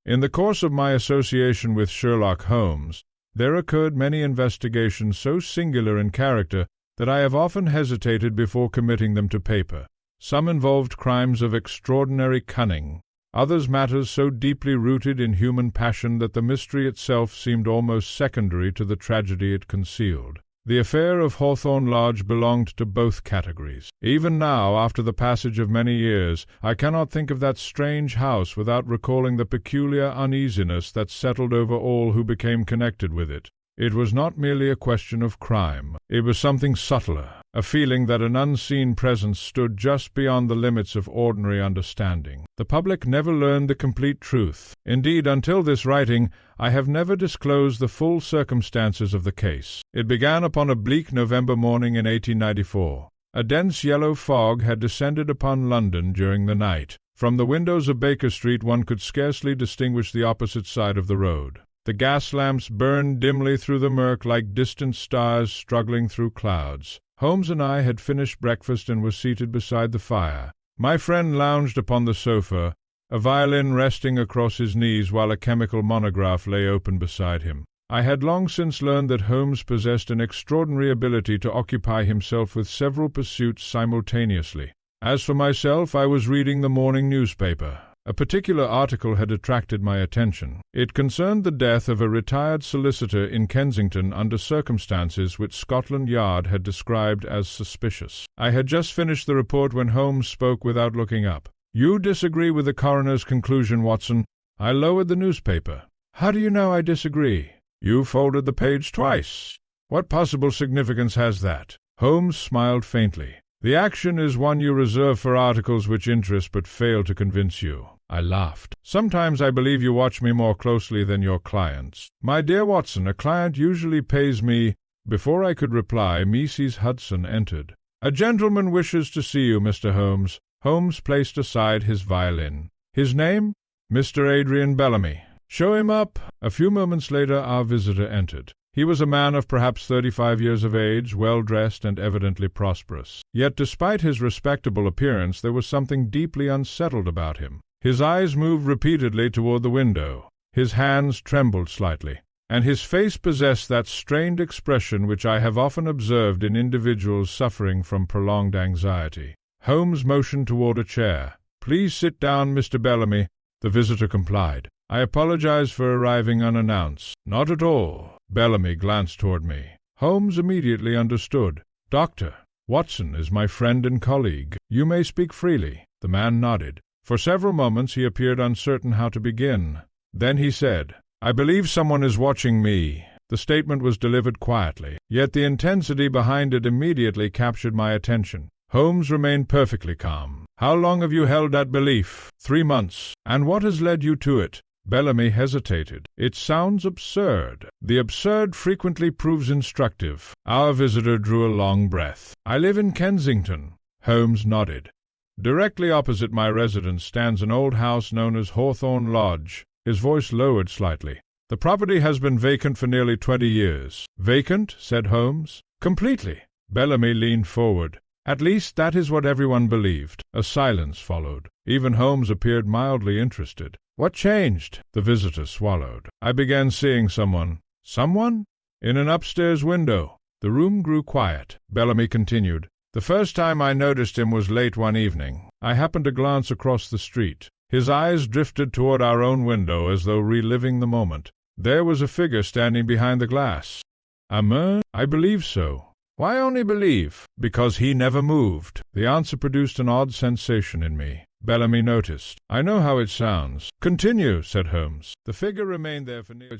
In the course of my association with Sherlock Holmes, there occurred many investigations so singular in character that I have often hesitated before committing them to paper. Some involved crimes of extraordinary cunning, others matters so deeply rooted in human passion that the mystery itself seemed almost secondary to the tragedy it concealed. The affair of Hawthorne Lodge belonged to both categories. Even now, after the passage of many years, I cannot think of that strange house without recalling the peculiar uneasiness that settled over all who became connected with it. It was not merely a question of crime. It was something subtler, a feeling that an unseen presence stood just beyond the limits of ordinary understanding. The public never learned the complete truth. Indeed, until this writing, I have never disclosed the full circumstances of the case. It began upon a bleak November morning in 1894. A dense yellow fog had descended upon London during the night. From the windows of Baker Street one could scarcely distinguish the opposite side of the road. The gas lamps burned dimly through the murk like distant stars struggling through clouds. Holmes and I had finished breakfast and were seated beside the fire. My friend lounged upon the sofa, a violin resting across his knees while a chemical monograph lay open beside him. I had long since learned that Holmes possessed an extraordinary ability to occupy himself with several pursuits simultaneously. As for myself, I was reading the morning newspaper. A particular article had attracted my attention. It concerned the death of a retired solicitor in Kensington under circumstances which Scotland Yard had described as suspicious. I had just finished the report when Holmes spoke without looking up. "You disagree with the coroner's conclusion, Watson?" I lowered the newspaper. "How do you know I disagree?" "You folded the page twice. What possible significance has that?" Holmes smiled faintly. "The action is one you reserve for articles which interest but fail to convince you." I laughed. "Sometimes I believe you watch me more closely than your clients." "My dear Watson, a client usually pays me—" Before I could reply, Mrs. Hudson entered. "A gentleman wishes to see you, Mr. Holmes." Holmes placed aside his violin. "His name?" "Mr. Adrian Bellamy." "Show him up." A few moments later our visitor entered. He was a man of perhaps 35 years of age, well-dressed and evidently prosperous. Yet despite his respectable appearance there was something deeply unsettled about him. His eyes moved repeatedly toward the window, his hands trembled slightly, and his face possessed that strained expression which I have often observed in individuals suffering from prolonged anxiety. Holmes motioned toward a chair. "Please sit down, Mr. Bellamy." The visitor complied. "I apologize for arriving unannounced." "Not at all." Bellamy glanced toward me. Holmes immediately understood. "Doctor, Watson is my friend and colleague. You may speak freely." The man nodded. For several moments he appeared uncertain how to begin. Then he said, "I believe someone is watching me." The statement was delivered quietly, yet the intensity behind it immediately captured my attention. Holmes remained perfectly calm. "How long have you held that belief?" 3 months. "And what has led you to it?" Bellamy hesitated. "It sounds absurd." "The absurd frequently proves instructive." Our visitor drew a long breath. "I live in Kensington." Holmes nodded. "Directly opposite my residence stands an old house known as Hawthorne Lodge." His voice lowered slightly. "The property has been vacant for nearly 20 years." "Vacant?" said Holmes. "Completely." Bellamy leaned forward. "At least that is what everyone believed." A silence followed. Even Holmes appeared mildly interested. "What changed?" The visitor swallowed. "I began seeing someone." "Someone?" "In an upstairs window." The room grew quiet. Bellamy continued. "The first time I noticed him was late one evening. I happened to glance across the street. His eyes drifted toward our own window as though reliving the moment. There was a figure standing behind the glass." "Amen?" "I believe so." "Why only believe?" "Because he never moved." The answer produced an odd sensation in me. Bellamy noticed. "I know how it sounds." "Continue," said Holmes. "The figure remained there for nearly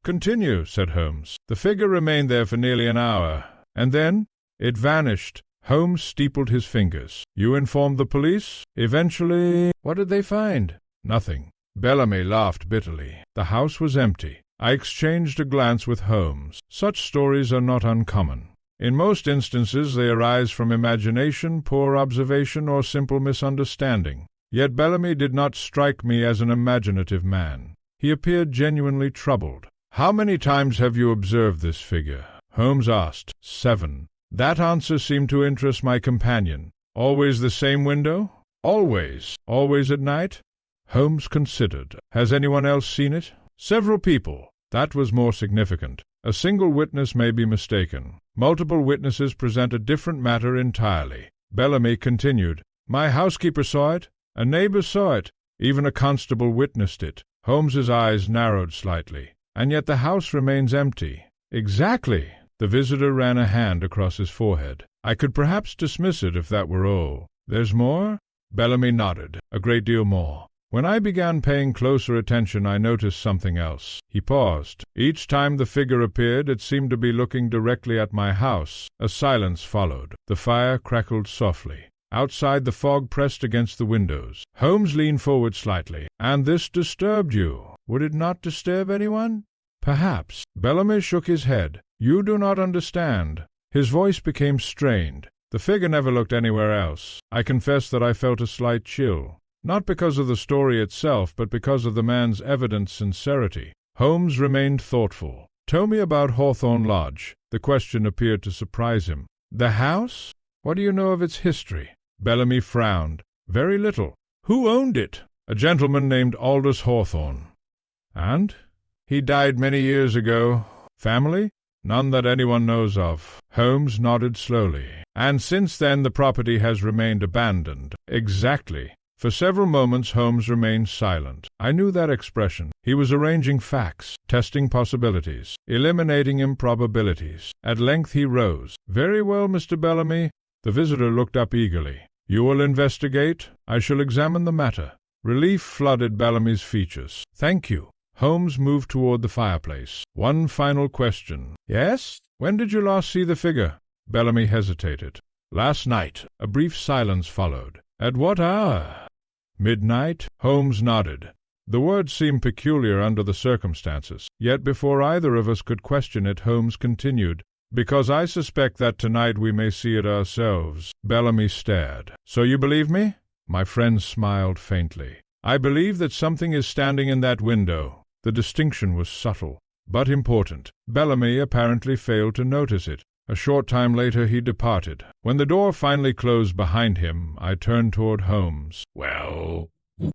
"Continue," said Holmes. "The figure remained there for nearly an hour. And then?" "It vanished." Holmes steepled his fingers. "You informed the police?" "Eventually." "What did they find?" "Nothing." Bellamy laughed bitterly. The house was empty. I exchanged a glance with Holmes. Such stories are not uncommon. In most instances they arise from imagination, poor observation, or simple misunderstanding. Yet Bellamy did not strike me as an imaginative man. He appeared genuinely troubled. "How many times have you observed this figure?" Holmes asked. 7. That answer seemed to interest my companion. "Always the same window?" "Always." "Always at night?" Holmes considered. Has anyone else seen it? Several people. That was more significant. A single witness may be mistaken. Multiple witnesses present a different matter entirely. Bellamy continued. My housekeeper saw it. A neighbor saw it. Even a constable witnessed it. Holmes's eyes narrowed slightly. And yet the house remains empty. Exactly. The visitor ran a hand across his forehead. I could perhaps dismiss it if that were all. There's more? Bellamy nodded. A great deal more. When I began paying closer attention, I noticed something else. He paused. Each time the figure appeared, it seemed to be looking directly at my house. A silence followed. The fire crackled softly. Outside, the fog pressed against the windows. Holmes leaned forward slightly. And this disturbed you. Would it not disturb anyone? Perhaps. Bellamy shook his head. You do not understand. His voice became strained. The figure never looked anywhere else. I confess that I felt a slight chill. Not because of the story itself, but because of the man's evident sincerity. Holmes remained thoughtful. Tell me about Hawthorne Lodge. The question appeared to surprise him. The house? What do you know of its history? Bellamy frowned. Very little. Who owned it? A gentleman named Aldous Hawthorne. And? He died many years ago. Family? None that anyone knows of. Holmes nodded slowly. And since then the property has remained abandoned. Exactly. For several moments Holmes remained silent. I knew that expression. He was arranging facts, testing possibilities, eliminating improbabilities. At length he rose. Very well, Mr. Bellamy. The visitor looked up eagerly. You will investigate? I shall examine the matter. Relief flooded Bellamy's features. Thank you. Holmes moved toward the fireplace. One final question. Yes? When did you last see the figure? Bellamy hesitated. Last night. A brief silence followed. At what hour? Midnight? Holmes nodded. The words seemed peculiar under the circumstances. Yet before either of us could question it, Holmes continued. Because I suspect that tonight we may see it ourselves. Bellamy stared. So you believe me? My friend smiled faintly. I believe that something is standing in that window. The distinction was subtle, but important. Bellamy apparently failed to notice it. A short time later he departed. When the door finally closed behind him, I turned toward Holmes. Well?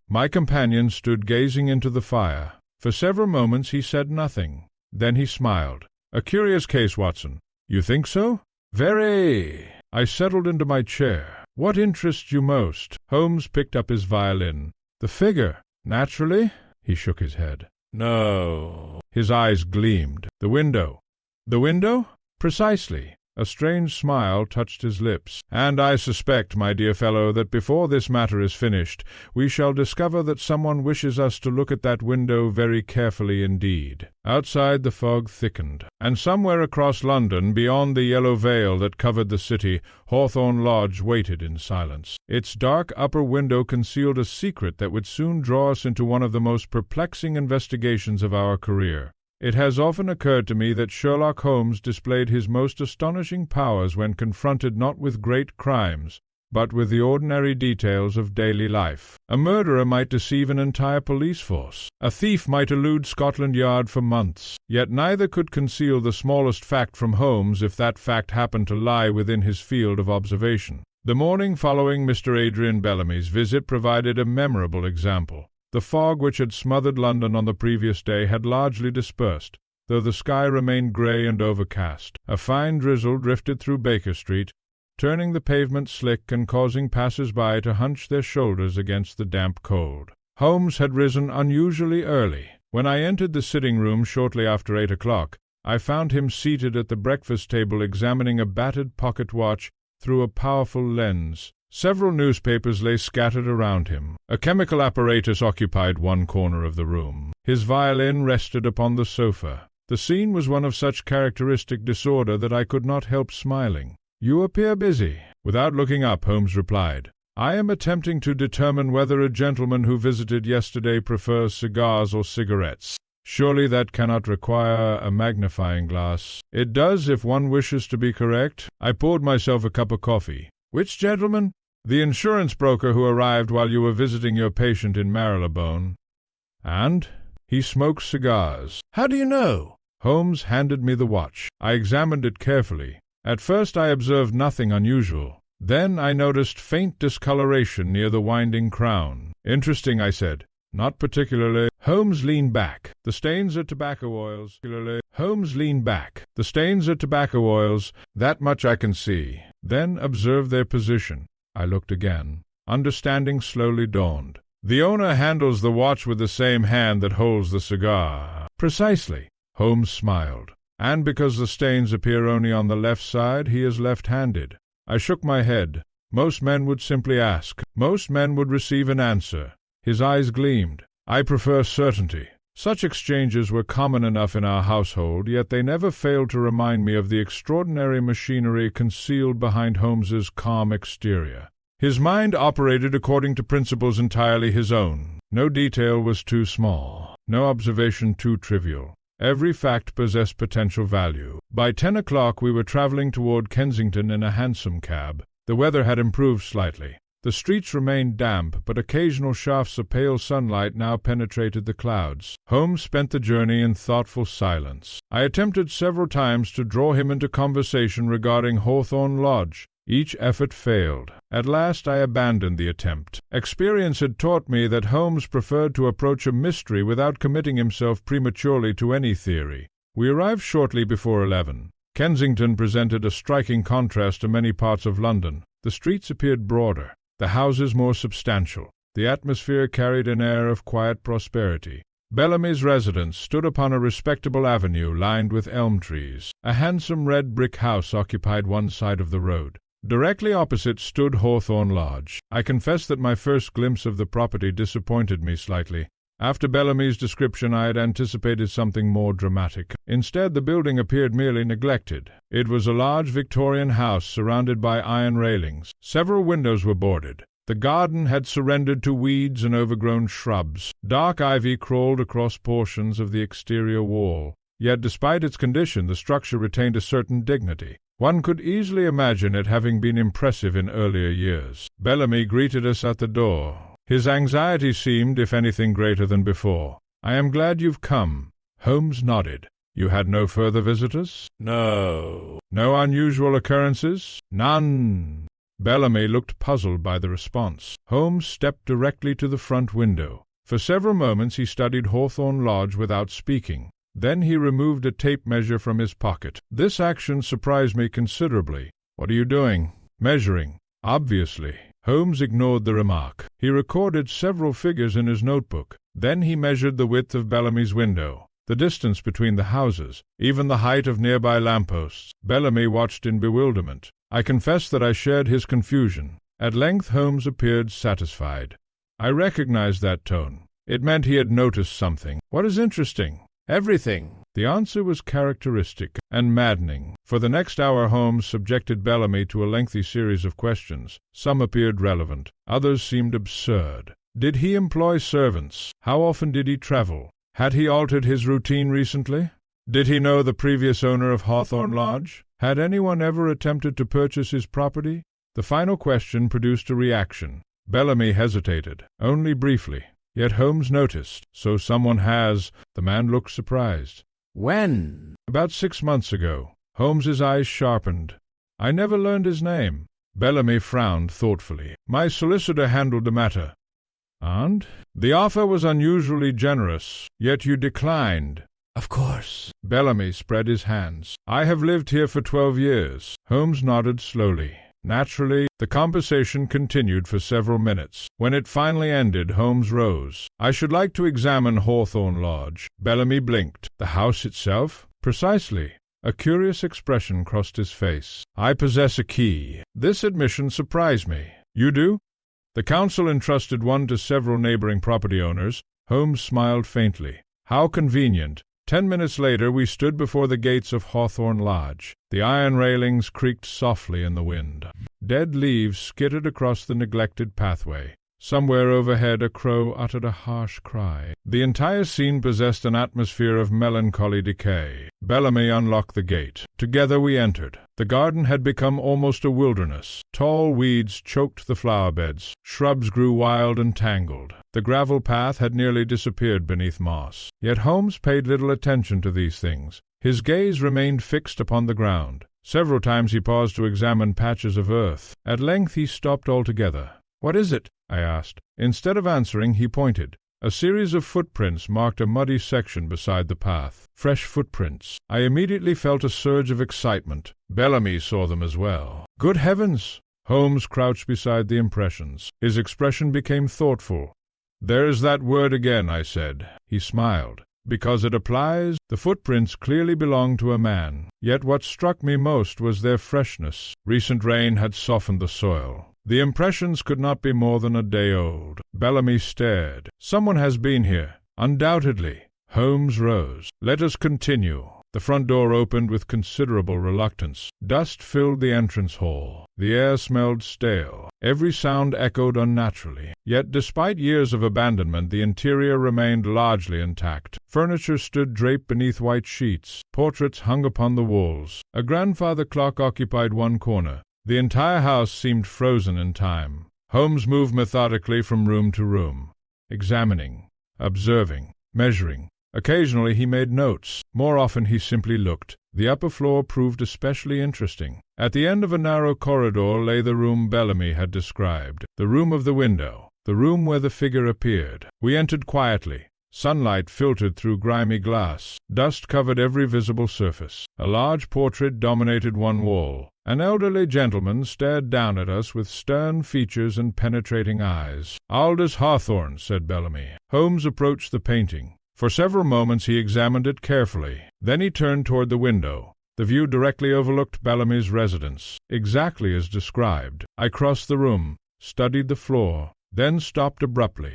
My companion stood gazing into the fire. For several moments he said nothing. Then he smiled. A curious case, Watson. You think so? Very. I settled into my chair. What interests you most? Holmes picked up his violin. The figure. Naturally? He shook his head. No. His eyes gleamed. The window. The window? Precisely. A strange smile touched his lips. And I suspect, my dear fellow, that before this matter is finished, we shall discover that someone wishes us to look at that window very carefully indeed. Outside the fog thickened, and somewhere across London, beyond the yellow veil that covered the city, Hawthorne Lodge waited in silence. Its dark upper window concealed a secret that would soon draw us into one of the most perplexing investigations of our career. It has often occurred to me that Sherlock Holmes displayed his most astonishing powers when confronted not with great crimes, but with the ordinary details of daily life. A murderer might deceive an entire police force. A thief might elude Scotland Yard for months. Yet neither could conceal the smallest fact from Holmes if that fact happened to lie within his field of observation. The morning following Mr. Adrian Bellamy's visit provided a memorable example. The fog which had smothered London on the previous day had largely dispersed, though the sky remained grey and overcast. A fine drizzle drifted through Baker Street, turning the pavement slick and causing passers-by to hunch their shoulders against the damp cold. Holmes had risen unusually early. When I entered the sitting-room shortly after 8 o'clock, I found him seated at the breakfast table examining a battered pocket watch through a powerful lens. Several newspapers lay scattered around him. A chemical apparatus occupied one corner of the room. His violin rested upon the sofa. The scene was one of such characteristic disorder that I could not help smiling. You appear busy. Without looking up, Holmes replied. I am attempting to determine whether a gentleman who visited yesterday prefers cigars or cigarettes. Surely that cannot require a magnifying glass. It does if one wishes to be correct. I poured myself a cup of coffee. Which gentleman? The insurance broker who arrived while you were visiting your patient in Marylebone. And? He smokes cigars. How do you know? Holmes handed me the watch. I examined it carefully. At first I observed nothing unusual. Then I noticed faint discoloration near the winding crown. Interesting, I said. Not particularly. Holmes leaned back. The stains are tobacco oils. Holmes leaned back. The stains are tobacco oils. That much I can see. Then observe their position. I looked again. Understanding slowly dawned. The owner handles the watch with the same hand that holds the cigar. Precisely. Holmes smiled. And because the stains appear only on the left side, he is left-handed. I shook my head. Most men would simply ask. Most men would receive an answer. His eyes gleamed. I prefer certainty. Such exchanges were common enough in our household, yet they never failed to remind me of the extraordinary machinery concealed behind Holmes's calm exterior. His mind operated according to principles entirely his own. No detail was too small, no observation too trivial. Every fact possessed potential value. By 10 o'clock we were traveling toward Kensington in a hansom cab. The weather had improved slightly. The streets remained damp, but occasional shafts of pale sunlight now penetrated the clouds. Holmes spent the journey in thoughtful silence. I attempted several times to draw him into conversation regarding Hawthorne Lodge. Each effort failed. At last I abandoned the attempt. Experience had taught me that Holmes preferred to approach a mystery without committing himself prematurely to any theory. We arrived shortly before 11. Kensington presented a striking contrast to many parts of London. The streets appeared broader, the houses more substantial. The atmosphere carried an air of quiet prosperity. Bellamy's residence stood upon a respectable avenue lined with elm trees. A handsome red brick house occupied one side of the road. Directly opposite stood Hawthorne Lodge. I confess that my first glimpse of the property disappointed me slightly. After Bellamy's description I had anticipated something more dramatic. Instead, the building appeared merely neglected. It was a large Victorian house surrounded by iron railings. Several windows were boarded. The garden had surrendered to weeds and overgrown shrubs. Dark ivy crawled across portions of the exterior wall. Yet despite its condition, the structure retained a certain dignity. One could easily imagine it having been impressive in earlier years. Bellamy greeted us at the door. His anxiety seemed, if anything, greater than before. "I am glad you've come." Holmes nodded. "You had no further visitors?" "No." "No unusual occurrences?" "None." Bellamy looked puzzled by the response. Holmes stepped directly to the front window. For several moments he studied Hawthorne Lodge without speaking. Then he removed a tape measure from his pocket. This action surprised me considerably. "What are you doing?" "Measuring." "Obviously." Holmes ignored the remark. He recorded several figures in his notebook. Then he measured the width of Bellamy's window, the distance between the houses, even the height of nearby lampposts. Bellamy watched in bewilderment. I confess that I shared his confusion. At length Holmes appeared satisfied. I recognized that tone. It meant he had noticed something. "What is interesting?" "Everything." The answer was characteristic and maddening. For the next hour Holmes subjected Bellamy to a lengthy series of questions. Some appeared relevant. Others seemed absurd. Did he employ servants? How often did he travel? Had he altered his routine recently? Did he know the previous owner of Hawthorne Lodge? Had anyone ever attempted to purchase his property? The final question produced a reaction. Bellamy hesitated, only briefly. Yet Holmes noticed. "So someone has." The man looked surprised. "When?" "About 6 months ago." Holmes's eyes sharpened. "I never learned his name." Bellamy frowned thoughtfully. "My solicitor handled the matter." "And?" "The offer was unusually generous, yet you declined." "Of course." Bellamy spread his hands. "I have lived here for 12 years." Holmes nodded slowly. Naturally, the conversation continued for several minutes. When it finally ended, Holmes rose. "I should like to examine Hawthorne Lodge." Bellamy blinked. "The house itself?" "Precisely." A curious expression crossed his face. "I possess a key." This admission surprised me. "You do?" "The council entrusted one to several neighboring property owners." Holmes smiled faintly. "How convenient." 10 minutes later we stood before the gates of Hawthorne Lodge. The iron railings creaked softly in the wind. Dead leaves skittered across the neglected pathway. Somewhere overhead a crow uttered a harsh cry. The entire scene possessed an atmosphere of melancholy decay. Bellamy unlocked the gate. Together we entered. The garden had become almost a wilderness. Tall weeds choked the flower beds. Shrubs grew wild and tangled. The gravel path had nearly disappeared beneath moss. Yet Holmes paid little attention to these things. His gaze remained fixed upon the ground. Several times he paused to examine patches of earth. At length he stopped altogether. "What is it?" I asked. Instead of answering, he pointed. A series of footprints marked a muddy section beside the path. Fresh footprints. I immediately felt a surge of excitement. Bellamy saw them as well. Good heavens! Holmes crouched beside the impressions. His expression became thoughtful. "There's that word again," I said. He smiled. "Because it applies. The footprints clearly belonged to a man. Yet what struck me most was their freshness. Recent rain had softened the soil. The impressions could not be more than a day old." Bellamy stared. "Someone has been here. Undoubtedly." Holmes rose. "Let us continue." The front door opened with considerable reluctance. Dust filled the entrance hall. The air smelled stale. Every sound echoed unnaturally. Yet despite years of abandonment, the interior remained largely intact. Furniture stood draped beneath white sheets. Portraits hung upon the walls. A grandfather clock occupied one corner. The entire house seemed frozen in time. Holmes moved methodically from room to room, examining, observing, measuring. Occasionally he made notes. More often he simply looked. The upper floor proved especially interesting. At the end of a narrow corridor lay the room Bellamy had described, the room of the window, the room where the figure appeared. We entered quietly. Sunlight filtered through grimy glass. Dust covered every visible surface. A large portrait dominated one wall. An elderly gentleman stared down at us with stern features and penetrating eyes. "Aldous Hawthorne," said Bellamy. Holmes approached the painting. For several moments he examined it carefully. Then he turned toward the window. The view directly overlooked Bellamy's residence, exactly as described. I crossed the room, studied the floor, then stopped abruptly.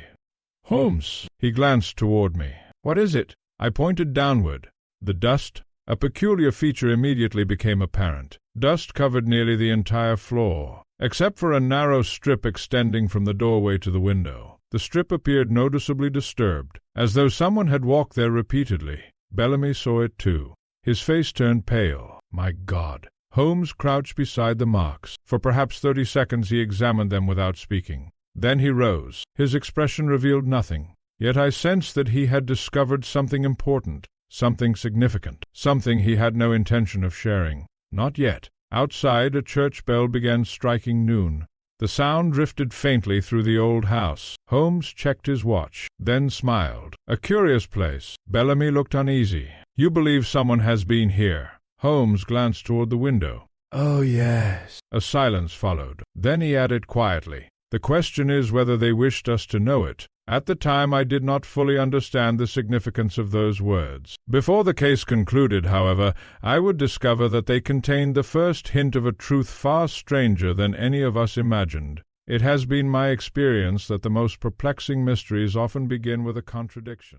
"Holmes!" He glanced toward me. "What is it?" I pointed downward. The dust. A peculiar feature immediately became apparent. Dust covered nearly the entire floor, except for a narrow strip extending from the doorway to the window. The strip appeared noticeably disturbed, as though someone had walked there repeatedly. Bellamy saw it too. His face turned pale. My God! Holmes crouched beside the marks. For perhaps 30 seconds he examined them without speaking. Then he rose. His expression revealed nothing. Yet I sensed that he had discovered something important, something significant, something he had no intention of sharing. Not yet. Outside, a church bell began striking noon. The sound drifted faintly through the old house. Holmes checked his watch, then smiled. "A curious place." Bellamy looked uneasy. "You believe someone has been here?" Holmes glanced toward the window. "Oh, yes." A silence followed. Then he added quietly, "The question is whether they wished us to know it." At the time I did not fully understand the significance of those words. Before the case concluded, however, I would discover that they contained the first hint of a truth far stranger than any of us imagined. It has been my experience that the most perplexing mysteries often begin with a contradiction.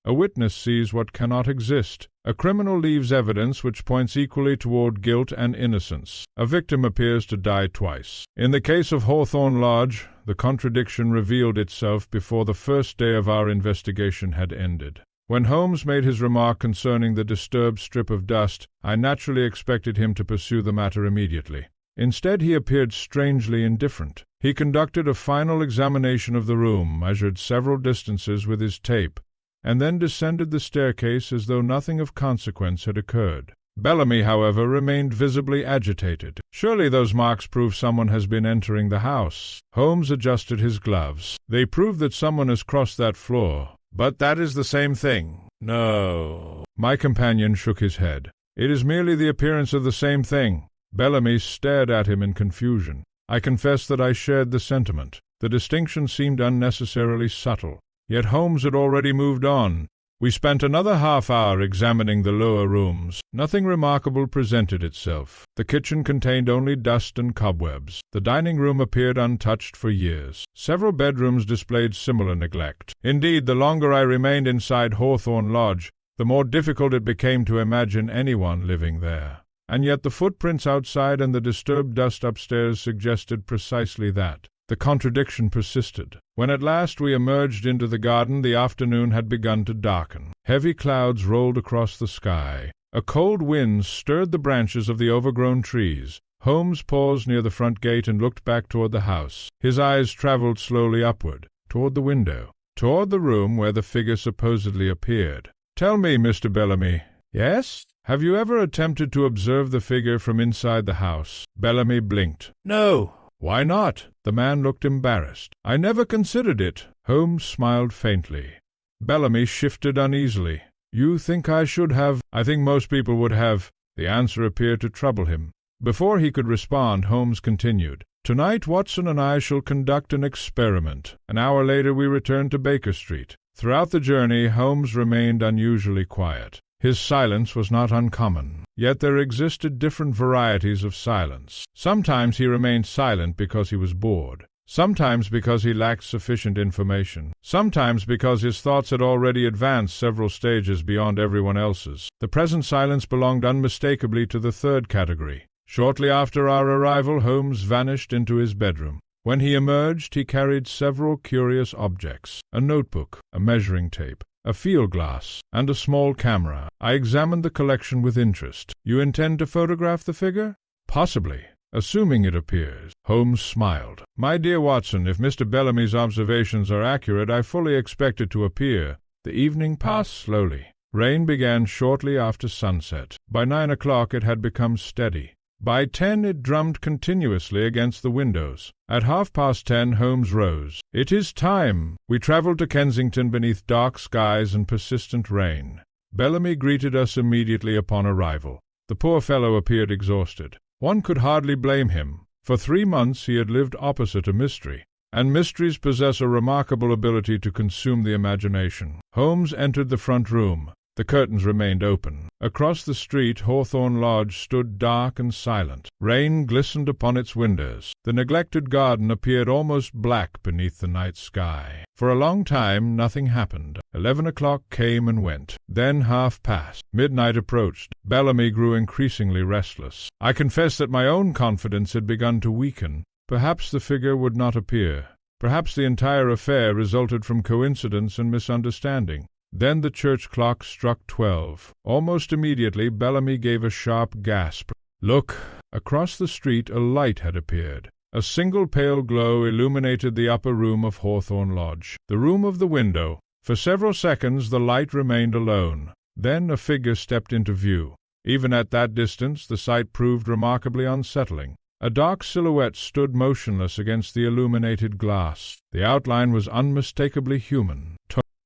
A witness sees what cannot exist. A criminal leaves evidence which points equally toward guilt and innocence. A victim appears to die twice. In the case of Hawthorne Lodge, the contradiction revealed itself before the first day of our investigation had ended. When Holmes made his remark concerning the disturbed strip of dust, I naturally expected him to pursue the matter immediately. Instead, he appeared strangely indifferent. He conducted a final examination of the room, measured several distances with his tape, and then descended the staircase as though nothing of consequence had occurred. Bellamy, however, remained visibly agitated. "Surely those marks prove someone has been entering the house." Holmes adjusted his gloves. "They prove that someone has crossed that floor. But that is the same thing." "No." My companion shook his head. "It is merely the appearance of the same thing." Bellamy stared at him in confusion. I confess that I shared the sentiment. The distinction seemed unnecessarily subtle. Yet Holmes had already moved on. We spent another half-hour examining the lower rooms. Nothing remarkable presented itself. The kitchen contained only dust and cobwebs. The dining room appeared untouched for years. Several bedrooms displayed similar neglect. Indeed, the longer I remained inside Hawthorne Lodge, the more difficult it became to imagine anyone living there. And yet the footprints outside and the disturbed dust upstairs suggested precisely that. The contradiction persisted. When at last we emerged into the garden, the afternoon had begun to darken. Heavy clouds rolled across the sky. A cold wind stirred the branches of the overgrown trees. Holmes paused near the front gate and looked back toward the house. His eyes traveled slowly upward, toward the window, toward the room where the figure supposedly appeared. "Tell me, Mr. Bellamy." "Yes?" "Have you ever attempted to observe the figure from inside the house?" Bellamy blinked. "No." "Why not?" The man looked embarrassed. "I never considered it." Holmes smiled faintly. Bellamy shifted uneasily. "You think I should have?" "I think most people would have." The answer appeared to trouble him. Before he could respond, Holmes continued, "Tonight Watson and I shall conduct an experiment." An hour later we returned to Baker Street. Throughout the journey Holmes remained unusually quiet. His silence was not uncommon, yet there existed different varieties of silence. Sometimes he remained silent because he was bored, sometimes because he lacked sufficient information, sometimes because his thoughts had already advanced several stages beyond everyone else's. The present silence belonged unmistakably to the third category. Shortly after our arrival, Holmes vanished into his bedroom. When he emerged, he carried several curious objects: a notebook, a measuring tape, a field-glass, and a small camera. I examined the collection with interest. "You intend to photograph the figure?" "Possibly, assuming it appears." Holmes smiled. "My dear Watson, if Mr. Bellamy's observations are accurate, I fully expect it to appear." The evening passed slowly. Rain began shortly after sunset. By 9 o'clock it had become steady. By 10 it drummed continuously against the windows. At 10:30 Holmes rose. "It is time." We travelled to Kensington beneath dark skies and persistent rain. Bellamy greeted us immediately upon arrival. The poor fellow appeared exhausted. One could hardly blame him. For 3 months he had lived opposite a mystery, and mysteries possess a remarkable ability to consume the imagination. Holmes entered the front room. The curtains remained open. Across the street Hawthorne Lodge stood dark and silent. Rain glistened upon its windows. The neglected garden appeared almost black beneath the night sky. For a long time nothing happened. 11 o'clock came and went. Then half past. Midnight approached. Bellamy grew increasingly restless. I confess that my own confidence had begun to weaken. Perhaps the figure would not appear. Perhaps the entire affair resulted from coincidence and misunderstanding. Then the church clock struck 12. Almost immediately Bellamy gave a sharp gasp. "Look!" Across the street a light had appeared. A single pale glow illuminated the upper room of Hawthorne Lodge, the room of the window. For several seconds the light remained alone. Then a figure stepped into view. Even at that distance the sight proved remarkably unsettling. A dark silhouette stood motionless against the illuminated glass. The outline was unmistakably human,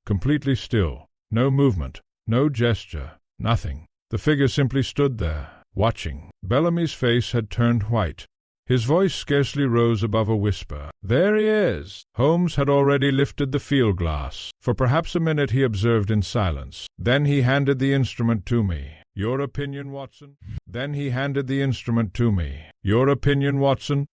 completely still. No movement, no gesture, nothing. The figure simply stood there, watching. Bellamy's face had turned white. His voice scarcely rose above a whisper. "There he is!" Holmes had already lifted the field-glass. For perhaps a minute he observed in silence. Then he handed the instrument to me. "Your opinion, Watson?" Then he handed the instrument to me. "Your opinion, Watson?"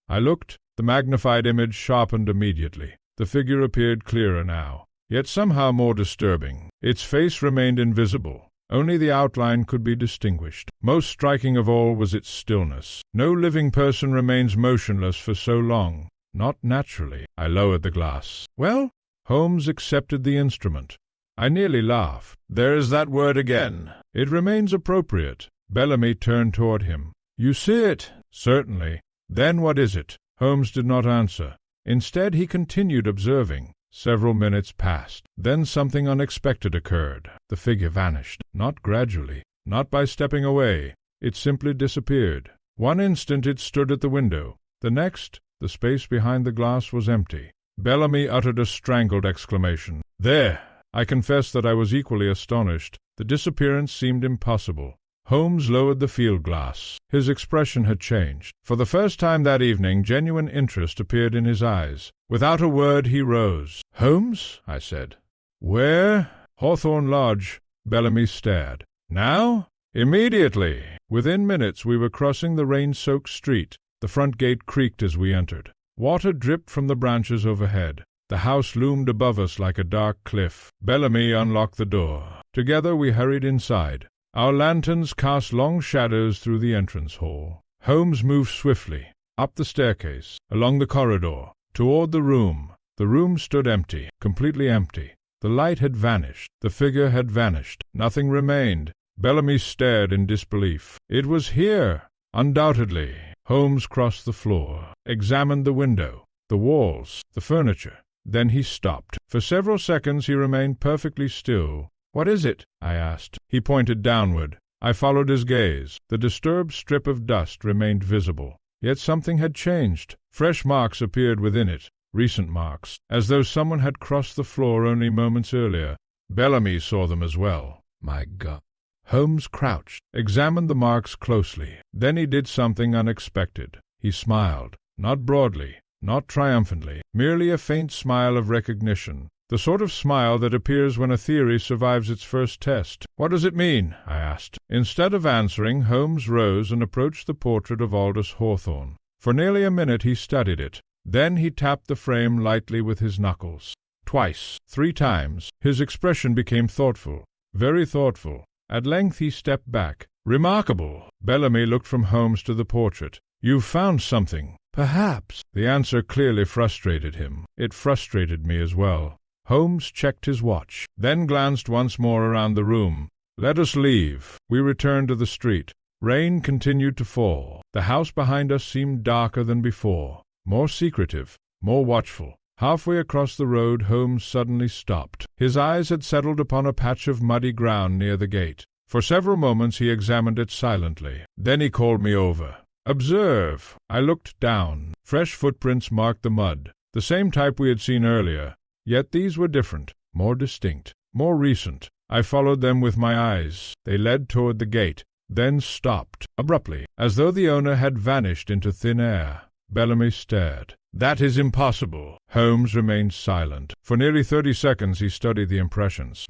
I looked. The magnified image sharpened immediately. The figure appeared clearer now, yet somehow more disturbing. Its face remained invisible. Only the outline could be distinguished. Most striking of all was its stillness. No living person remains motionless for so long. Not naturally. I lowered the glass. "Well?" Holmes accepted the instrument. I nearly laughed. "There is that word again." "It remains appropriate." Bellamy turned toward him. "You see it?" "Certainly." "Then what is it?" Holmes did not answer. Instead he continued observing. Several minutes passed. Then something unexpected occurred. The figure vanished. Not gradually, not by stepping away. It simply disappeared. One instant it stood at the window. The next, the space behind the glass was empty. Bellamy uttered a strangled exclamation. "There!" I confess that I was equally astonished. The disappearance seemed impossible. Holmes lowered the field-glass. His expression had changed. For the first time that evening, genuine interest appeared in his eyes. Without a word he rose. "Holmes," I said. "Where?" "Hawthorne Lodge." Bellamy stared. "Now?" "Immediately." Within minutes we were crossing the rain-soaked street. The front gate creaked as we entered. Water dripped from the branches overhead. The house loomed above us like a dark cliff. Bellamy unlocked the door. Together we hurried inside. Our lanterns cast long shadows through the entrance hall. Holmes moved swiftly, up the staircase, along the corridor, toward the room. The room stood empty, completely empty. The light had vanished. The figure had vanished. Nothing remained. Bellamy stared in disbelief. It was here, undoubtedly. Holmes crossed the floor, examined the window, the walls, the furniture. Then he stopped. For several seconds he remained perfectly still. "What is it?" I asked. He pointed downward. I followed his gaze. The disturbed strip of dust remained visible. Yet something had changed. Fresh marks appeared within it, recent marks, as though someone had crossed the floor only moments earlier. Bellamy saw them as well. My God. Holmes crouched, examined the marks closely. Then he did something unexpected. He smiled, not broadly, not triumphantly, merely a faint smile of recognition, the sort of smile that appears when a theory survives its first test. "What does it mean?" I asked. Instead of answering, Holmes rose and approached the portrait of Aldous Hawthorne. For nearly a minute he studied it. Then he tapped the frame lightly with his knuckles. Twice, 3 times. His expression became thoughtful, very thoughtful. At length he stepped back. "Remarkable!" Bellamy looked from Holmes to the portrait. "You've found something." "Perhaps." The answer clearly frustrated him. It frustrated me as well. Holmes checked his watch, then glanced once more around the room. "Let us leave." We returned to the street. Rain continued to fall. The house behind us seemed darker than before, more secretive, more watchful. Halfway across the road, Holmes suddenly stopped. His eyes had settled upon a patch of muddy ground near the gate. For several moments he examined it silently. Then he called me over. "Observe." I looked down. Fresh footprints marked the mud, the same type we had seen earlier. Yet these were different, more distinct, more recent. I followed them with my eyes. They led toward the gate, then stopped, abruptly, as though the owner had vanished into thin air. Bellamy stared. "That is impossible." Holmes remained silent. For nearly 30 seconds he studied the impressions.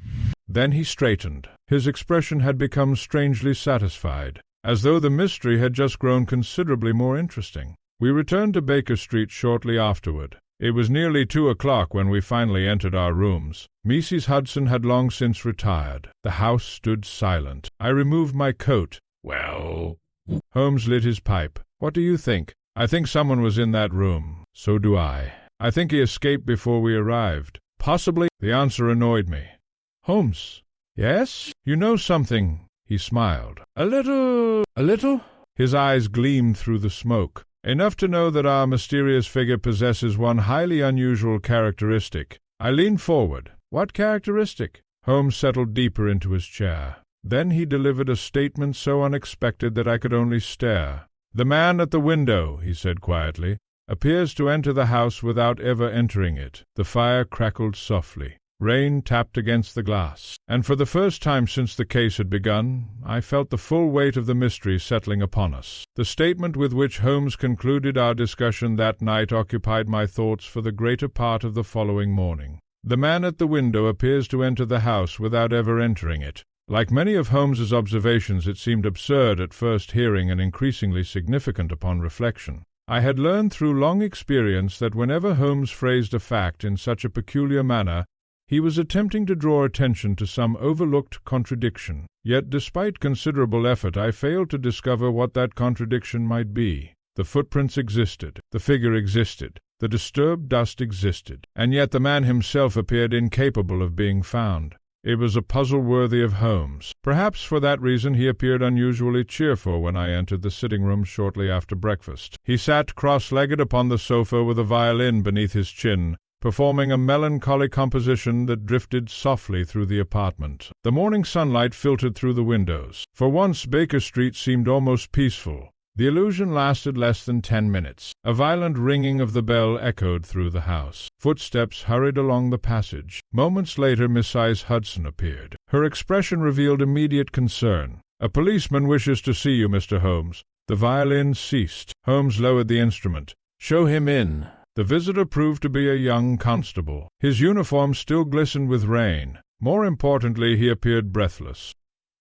Then he straightened. His expression had become strangely satisfied, as though the mystery had just grown considerably more interesting. We returned to Baker Street shortly afterward. It was nearly 2 o'clock when we finally entered our rooms. Mrs. Hudson had long since retired. The house stood silent. I removed my coat. "Well?" Holmes lit his pipe. "What do you think?" "I think someone was in that room." "So do I. I think he escaped before we arrived." "Possibly." The answer annoyed me. "Holmes." "Yes? You know something." He smiled. "A little." "A little?" His eyes gleamed through the smoke. "Enough to know that our mysterious figure possesses one highly unusual characteristic." I leaned forward. "What characteristic?" Holmes settled deeper into his chair. Then he delivered a statement so unexpected that I could only stare. "The man at the window," he said quietly, "appears to enter the house without ever entering it." The fire crackled softly. Rain tapped against the glass, and for the first time since the case had begun, I felt the full weight of the mystery settling upon us. The statement with which Holmes concluded our discussion that night occupied my thoughts for the greater part of the following morning. The man at the window appears to enter the house without ever entering it. Like many of Holmes's observations, it seemed absurd at first hearing and increasingly significant upon reflection. I had learned through long experience that whenever Holmes phrased a fact in such a peculiar manner, he was attempting to draw attention to some overlooked contradiction. Yet despite considerable effort I failed to discover what that contradiction might be. The footprints existed, the figure existed, the disturbed dust existed, and yet the man himself appeared incapable of being found. It was a puzzle worthy of Holmes. Perhaps for that reason he appeared unusually cheerful when I entered the sitting-room shortly after breakfast. He sat cross-legged upon the sofa with a violin beneath his chin, performing a melancholy composition that drifted softly through the apartment. The morning sunlight filtered through the windows. For once Baker Street seemed almost peaceful. The illusion lasted less than 10 minutes. A violent ringing of the bell echoed through the house. Footsteps hurried along the passage. Moments later Mrs. Hudson appeared. Her expression revealed immediate concern. "A policeman wishes to see you, Mr. Holmes." The violin ceased. Holmes lowered the instrument. "Show him in." The visitor proved to be a young constable. His uniform still glistened with rain. More importantly, he appeared breathless.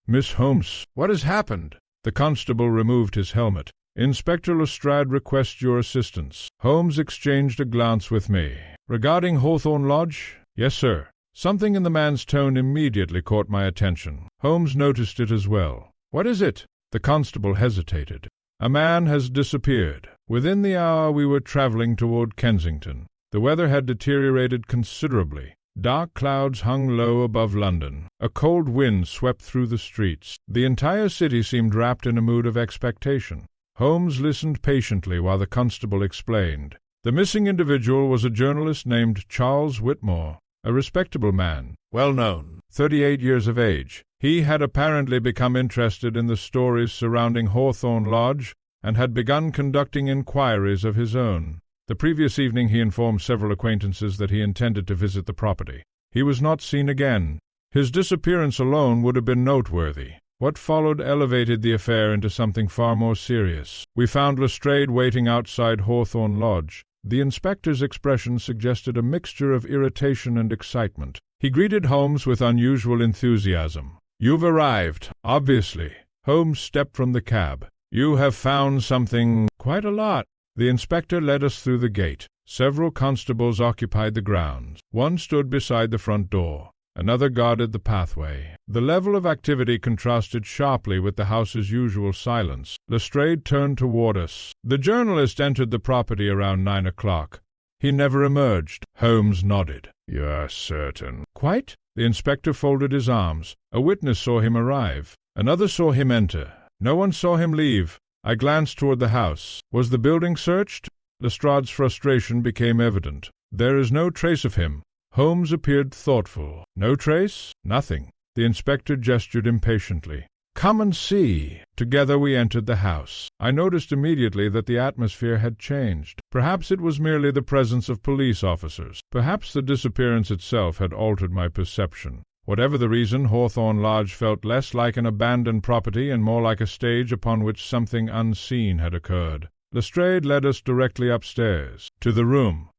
"Miss Holmes, what has happened?" The constable removed his helmet. "Inspector Lestrade requests your assistance." Holmes exchanged a glance with me. "Regarding Hawthorne Lodge?" "Yes, sir." Something in the man's tone immediately caught my attention. Holmes noticed it as well. "What is it?" The constable hesitated. "A man has disappeared. Within the hour we were traveling toward Kensington. The weather had deteriorated considerably. Dark clouds hung low above London. A cold wind swept through the streets. The entire city seemed wrapped in a mood of expectation." Holmes listened patiently while the constable explained. The missing individual was a journalist named Charles Whitmore, a respectable man, well known, 38 years of age. He had apparently become interested in the stories surrounding Hawthorne Lodge and had begun conducting inquiries of his own. The previous evening he informed several acquaintances that he intended to visit the property. He was not seen again. His disappearance alone would have been noteworthy. What followed elevated the affair into something far more serious. We found Lestrade waiting outside Hawthorne Lodge. The inspector's expression suggested a mixture of irritation and excitement. He greeted Holmes with unusual enthusiasm. "You've arrived, obviously." Holmes stepped from the cab. "You have found something—" "Quite a lot." The inspector led us through the gate. Several constables occupied the grounds. One stood beside the front door. Another guarded the pathway. The level of activity contrasted sharply with the house's usual silence. Lestrade turned toward us. "The journalist entered the property around 9 o'clock. He never emerged." Holmes nodded. "You are certain?" "Quite." The inspector folded his arms. "A witness saw him arrive. Another saw him enter. No one saw him leave." I glanced toward the house. "Was the building searched?" Lestrade's frustration became evident. "There is no trace of him." Holmes appeared thoughtful. "No trace?" "Nothing." The inspector gestured impatiently. "Come and see." Together we entered the house. I noticed immediately that the atmosphere had changed. Perhaps it was merely the presence of police officers. Perhaps the disappearance itself had altered my perception. Whatever the reason, Hawthorne Lodge felt less like an abandoned property and more like a stage upon which something unseen had occurred. Lestrade led us directly upstairs, to the room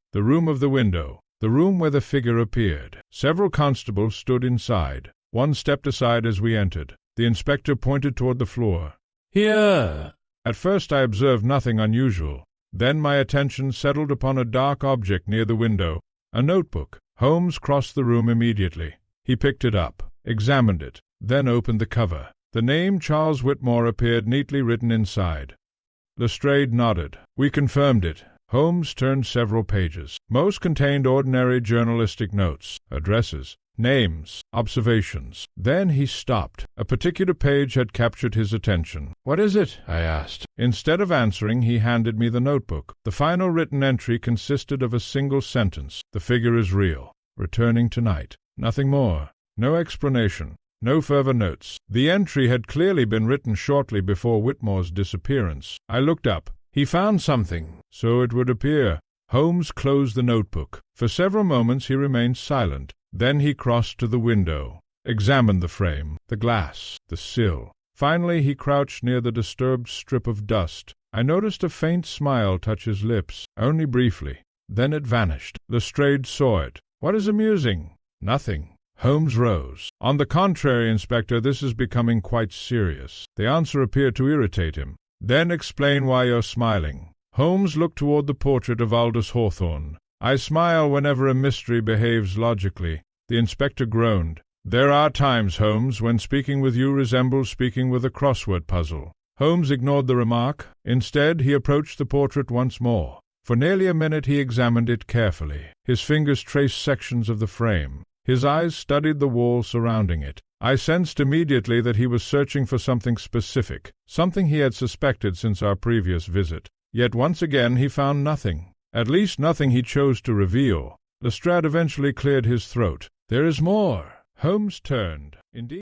of the window, the room where the figure appeared. Several constables stood inside. One stepped aside as we entered. The inspector pointed toward the floor. "Here!" At first I observed nothing unusual. Then my attention settled upon a dark object near the window, a notebook. Holmes crossed the room immediately. He picked it up, examined it, then opened the cover. The name Charles Whitmore appeared neatly written inside. Lestrade nodded. We confirmed it. Holmes turned several pages. Most contained ordinary journalistic notes, addresses, names, observations. Then he stopped. A particular page had captured his attention. "What is it?" I asked. Instead of answering, he handed me the notebook. The final written entry consisted of a single sentence. "The figure is real. Returning tonight." Nothing more. No explanation. No further notes. The entry had clearly been written shortly before Whitmore's disappearance. I looked up. He found something, so it would appear. Holmes closed the notebook. For several moments he remained silent. Then he crossed to the window, examined the frame, the glass, the sill. Finally he crouched near the disturbed strip of dust. I noticed a faint smile touch his lips, only briefly. Then it vanished. Lestrade saw it. "What is amusing?" "Nothing." Holmes rose. "On the contrary, Inspector, this is becoming quite serious." The answer appeared to irritate him. "Then explain why you're smiling." Holmes looked toward the portrait of Aldous Hawthorne. "I smile whenever a mystery behaves logically." The inspector groaned. "There are times, Holmes, when speaking with you resembles speaking with a crossword puzzle." Holmes ignored the remark. Instead, he approached the portrait once more. For nearly a minute he examined it carefully. His fingers traced sections of the frame. His eyes studied the wall surrounding it. I sensed immediately that he was searching for something specific, something he had suspected since our previous visit. Yet once again he found nothing. At least nothing he chose to reveal. Lestrade eventually cleared his throat. "There is more." Holmes turned. "Indeed?"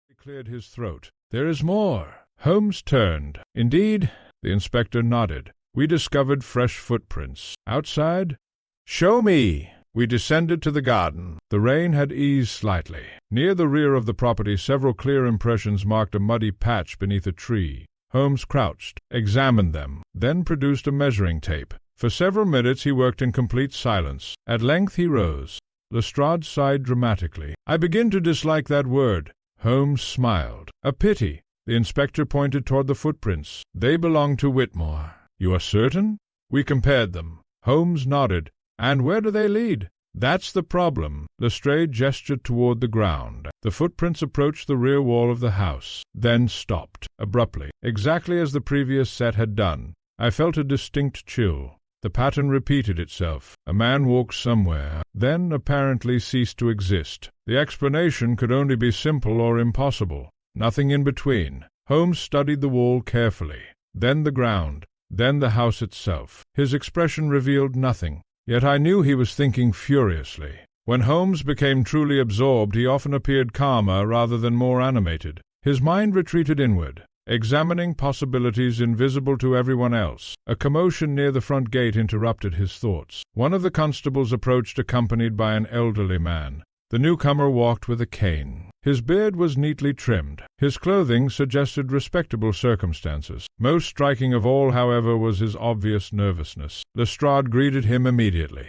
He cleared his throat. "There is more." Holmes turned. "Indeed?" The inspector nodded. "We discovered fresh footprints. Outside?" "Show me." We descended to the garden. The rain had eased slightly. Near the rear of the property several clear impressions marked a muddy patch beneath a tree. Holmes crouched, examined them, then produced a measuring tape. For several minutes he worked in complete silence. At length he rose. Lestrade sighed dramatically. "I begin to dislike that word." Holmes smiled. "A pity." The inspector pointed toward the footprints. "They belong to Whitmore." "You are certain?" We compared them. Holmes nodded. "And where do they lead?" "That's the problem." Lestrade gestured toward the ground. The footprints approached the rear wall of the house, then stopped, abruptly, exactly as the previous set had done. I felt a distinct chill. The pattern repeated itself. A man walked somewhere, then apparently ceased to exist. The explanation could only be simple or impossible. Nothing in between. Holmes studied the wall carefully, then the ground, then the house itself. His expression revealed nothing. Yet I knew he was thinking furiously. When Holmes became truly absorbed, he often appeared calmer rather than more animated. His mind retreated inward. examining possibilities invisible to everyone else. A commotion near the front gate interrupted his thoughts. One of the constables approached accompanied by an elderly man. The newcomer walked with a cane. His beard was neatly trimmed. His clothing suggested respectable circumstances. Most striking of all, however, was his obvious nervousness. Lestrade greeted him immediately.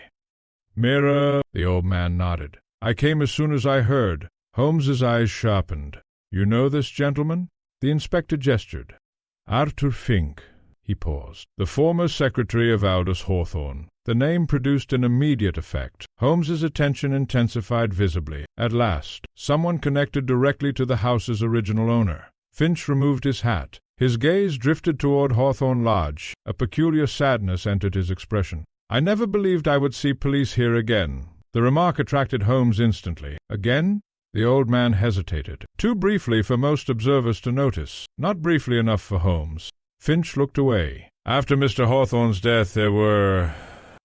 "Mirror," the old man nodded. "I came as soon as I heard." Holmes's eyes sharpened. "You know this gentleman?" The inspector gestured. "Arthur Fink." He paused. "The former secretary of Aldous Hawthorne." The name produced an immediate effect. Holmes's attention intensified visibly. At last, someone connected directly to the house's original owner. Finch removed his hat. His gaze drifted toward Hawthorne Lodge. A peculiar sadness entered his expression. "I never believed I would see police here again." The remark attracted Holmes instantly. "Again?" The old man hesitated. Too briefly for most observers to notice. Not briefly enough for Holmes. Finch looked away. "After Mr. Hawthorne's death there were—"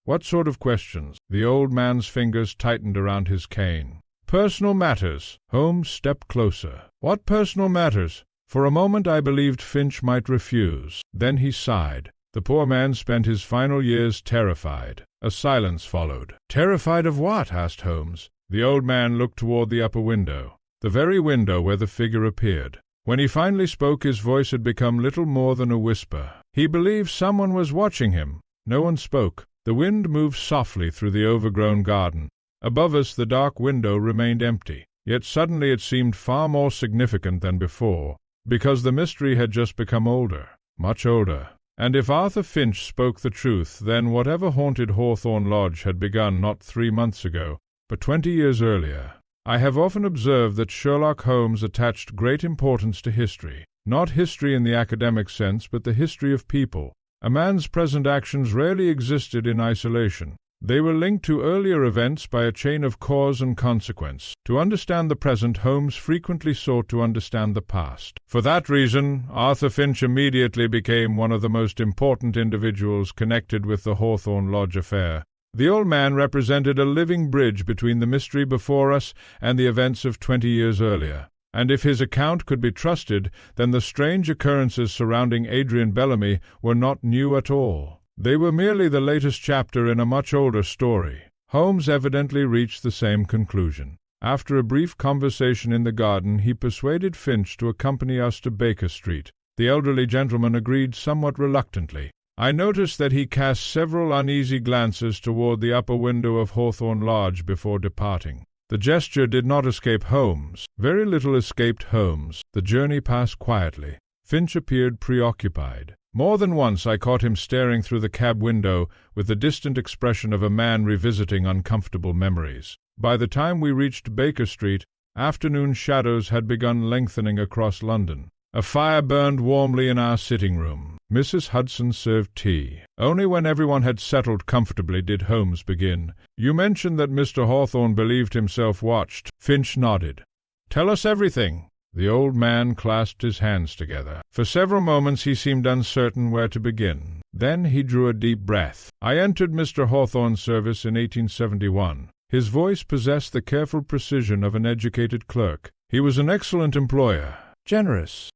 "What sort of questions?" The old man's fingers tightened around his cane. "Personal matters." Holmes stepped closer. "What personal matters?" For a moment I believed Finch might refuse. Then he sighed. The poor man spent his final years terrified. A silence followed. "Terrified of what?" asked Holmes. The old man looked toward the upper window, the very window where the figure appeared. When he finally spoke, his voice had become little more than a whisper. He believed someone was watching him. No one spoke. The wind moved softly through the overgrown garden. Above us the dark window remained empty. Yet suddenly it seemed far more significant than before, because the mystery had just become older, much older. And if Arthur Finch spoke the truth, then whatever haunted Hawthorne Lodge had begun not 3 months ago, but 20 years earlier. I have often observed that Sherlock Holmes attached great importance to history. Not history in the academic sense, but the history of people. A man's present actions rarely existed in isolation. They were linked to earlier events by a chain of cause and consequence. To understand the present, Holmes frequently sought to understand the past. For that reason, Arthur Finch immediately became one of the most important individuals connected with the Hawthorne Lodge affair. The old man represented a living bridge between the mystery before us and the events of 20 years earlier. And if his account could be trusted, then the strange occurrences surrounding Adrian Bellamy were not new at all. They were merely the latest chapter in a much older story. Holmes evidently reached the same conclusion. After a brief conversation in the garden, he persuaded Finch to accompany us to Baker Street. The elderly gentleman agreed somewhat reluctantly. I noticed that he cast several uneasy glances toward the upper window of Hawthorne Lodge before departing. The gesture did not escape Holmes. Very little escaped Holmes. The journey passed quietly. Finch appeared preoccupied. More than once I caught him staring through the cab window with the distant expression of a man revisiting uncomfortable memories. By the time we reached Baker Street, afternoon shadows had begun lengthening across London. A fire burned warmly in our sitting room. Mrs. Hudson served tea. Only when everyone had settled comfortably did Holmes begin. "You mentioned that Mr. Hawthorne believed himself watched." Finch nodded. "Tell us everything." The old man clasped his hands together. For several moments he seemed uncertain where to begin. Then he drew a deep breath. "I entered Mr. Hawthorne's service in 1871. His voice possessed the careful precision of an educated clerk. He was an excellent employer. Generous.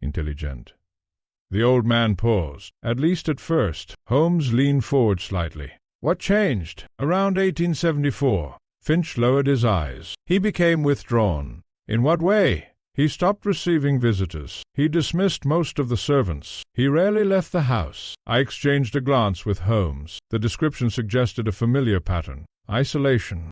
Intelligent." The old man paused. "At least at first." Holmes leaned forward slightly. "What changed?" "Around 1874. Finch lowered his eyes. "He became withdrawn." "In what way?" "He stopped receiving visitors. He dismissed most of the servants. He rarely left the house." I exchanged a glance with Holmes. The description suggested a familiar pattern. Isolation.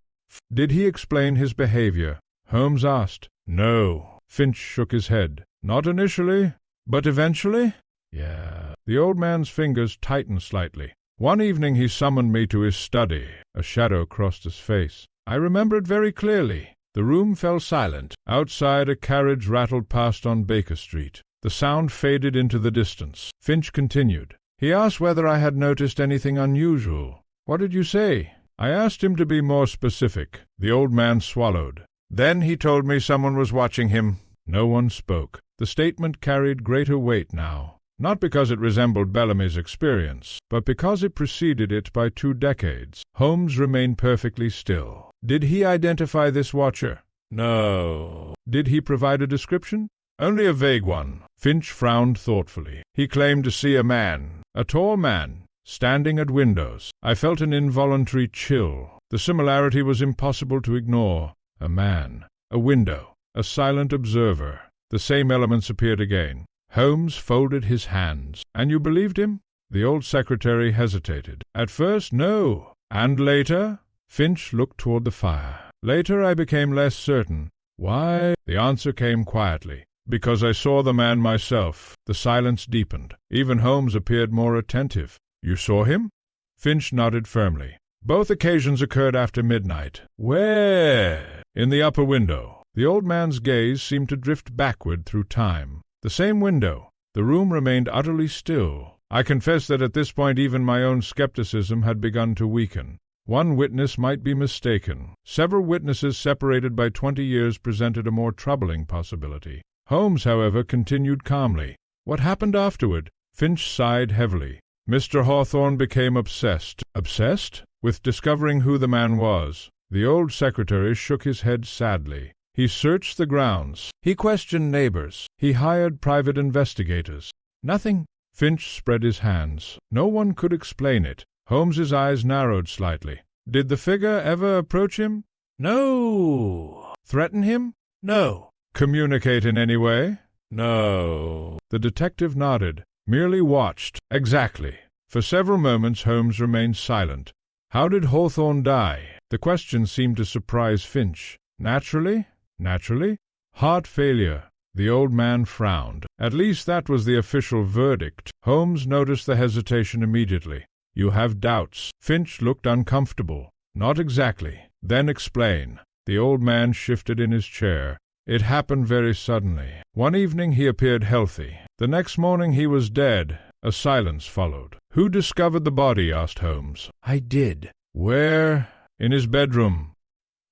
"Did he explain his behavior?" Holmes asked. "No." Finch shook his head. "Not initially, but eventually?" "Yeah." The old man's fingers tightened slightly. "One evening he summoned me to his study." A shadow crossed his face. "I remember it very clearly." The room fell silent. Outside, a carriage rattled past on Baker Street. The sound faded into the distance. Finch continued. "He asked whether I had noticed anything unusual." "What did you say?" "I asked him to be more specific." The old man swallowed. "Then he told me someone was watching him." No one spoke. The statement carried greater weight now, not because it resembled Bellamy's experience, but because it preceded it by 2 decades. Holmes remained perfectly still. "Did he identify this watcher?" "No." "Did he provide a description?" "Only a vague one." Finch frowned thoughtfully. He claimed to see a man, a tall man, standing at windows. I felt an involuntary chill. The similarity was impossible to ignore. A man, a window, a silent observer. The same elements appeared again. Holmes folded his hands. "And you believed him?" The old secretary hesitated. "At first, no. And later?" Finch looked toward the fire. "Later I became less certain." "Why?" The answer came quietly. "Because I saw the man myself." The silence deepened. Even Holmes appeared more attentive. "You saw him?" Finch nodded firmly. "Both occasions occurred after midnight." "Where?" "In the upper window." The old man's gaze seemed to drift backward through time. "The same window." The room remained utterly still. I confess that at this point even my own skepticism had begun to weaken. One witness might be mistaken. Several witnesses separated by 20 years presented a more troubling possibility. Holmes, however, continued calmly. "What happened afterward?" Finch sighed heavily. "Mr. Hawthorne became obsessed." "Obsessed?" "With discovering who the man was." The old secretary shook his head sadly. "He searched the grounds. He questioned neighbors. He hired private investigators. Nothing." Finch spread his hands. "No one could explain it." Holmes's eyes narrowed slightly. "Did the figure ever approach him?" "No." "Threaten him?" "No." "Communicate in any way?" "No." The detective nodded. "Merely watched." "Exactly." For several moments Holmes remained silent. "How did Hawthorne die?" The question seemed to surprise Finch. "Naturally?" "Naturally." "Heart failure." The old man frowned. At least that was the official verdict. Holmes noticed the hesitation immediately. "You have doubts." Finch looked uncomfortable. "Not exactly." "Then explain." The old man shifted in his chair. "It happened very suddenly. One evening he appeared healthy. The next morning he was dead." A silence followed. "Who discovered the body?" asked Holmes. "I did." "Where?" "In his bedroom."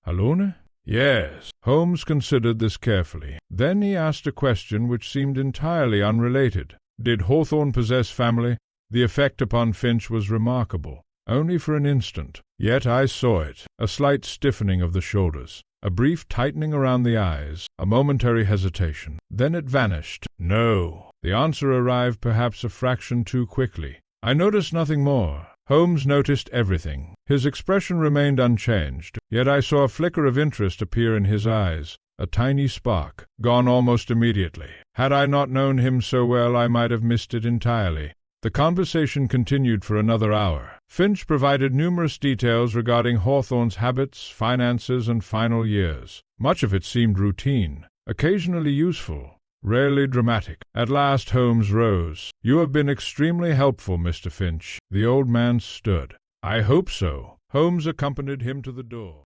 "Alone?" "Yes." Holmes considered this carefully. Then he asked a question which seemed entirely unrelated. "Did Hawthorne possess family?" The effect upon Finch was remarkable. Only for an instant. Yet I saw it. A slight stiffening of the shoulders. A brief tightening around the eyes. A momentary hesitation. Then it vanished. "No." The answer arrived perhaps a fraction too quickly. I noticed nothing more. Holmes noticed everything. His expression remained unchanged, yet I saw a flicker of interest appear in his eyes, a tiny spark, gone almost immediately. Had I not known him so well, I might have missed it entirely. The conversation continued for another hour. Finch provided numerous details regarding Hawthorne's habits, finances, and final years. Much of it seemed routine, occasionally useful, rarely dramatic. At last Holmes rose. "You have been extremely helpful, Mr. Finch." The old man stood. "I hope so." Holmes accompanied him to the door.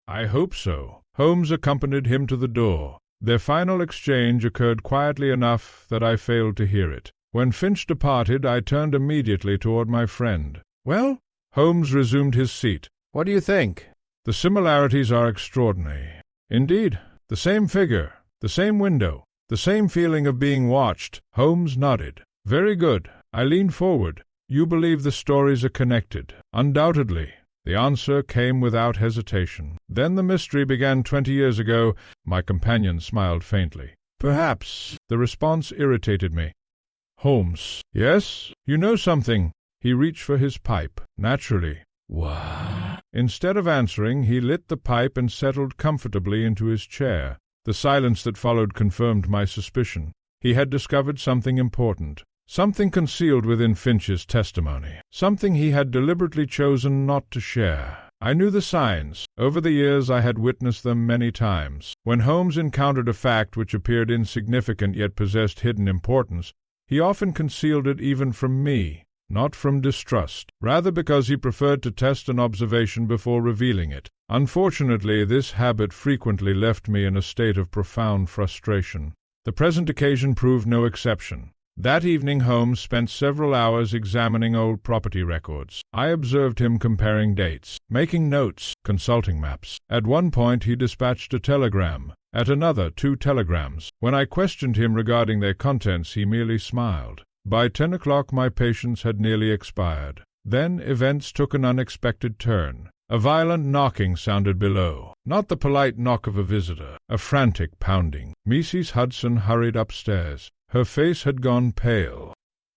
"I hope so." Holmes accompanied him to the door. Their final exchange occurred quietly enough that I failed to hear it. When Finch departed, I turned immediately toward my friend. "Well?" Holmes resumed his seat. "What do you think?" "The similarities are extraordinary." "Indeed." "The same figure, the same window, the same feeling of being watched." Holmes nodded. "Very good." I leaned forward. "You believe the stories are connected?" "Undoubtedly." The answer came without hesitation. "Then the mystery began 20 years ago." My companion smiled faintly. "Perhaps." The response irritated me. "Holmes." "Yes?" "You know something." He reached for his pipe. "Naturally." "What?" Instead of answering, he lit the pipe and settled comfortably into his chair. The silence that followed confirmed my suspicion. He had discovered something important, something concealed within Finch's testimony, something he had deliberately chosen not to share. I knew the signs. Over the years I had witnessed them many times. When Holmes encountered a fact which appeared insignificant yet possessed hidden importance, he often concealed it even from me, not from distrust, rather because he preferred to test an observation before revealing it. Unfortunately, this habit frequently left me in a state of profound frustration. The present occasion proved no exception. That evening Holmes spent several hours examining old property records. I observed him comparing dates, making notes, consulting maps. At one point he dispatched a telegram, at another 2 telegrams. When I questioned him regarding their contents, he merely smiled. By 10 o'clock my patience had nearly expired. Then events took an unexpected turn. A violent knocking sounded below, not the polite knock of a visitor, a frantic pounding. Mrs. Hudson hurried upstairs. Her face had gone pale.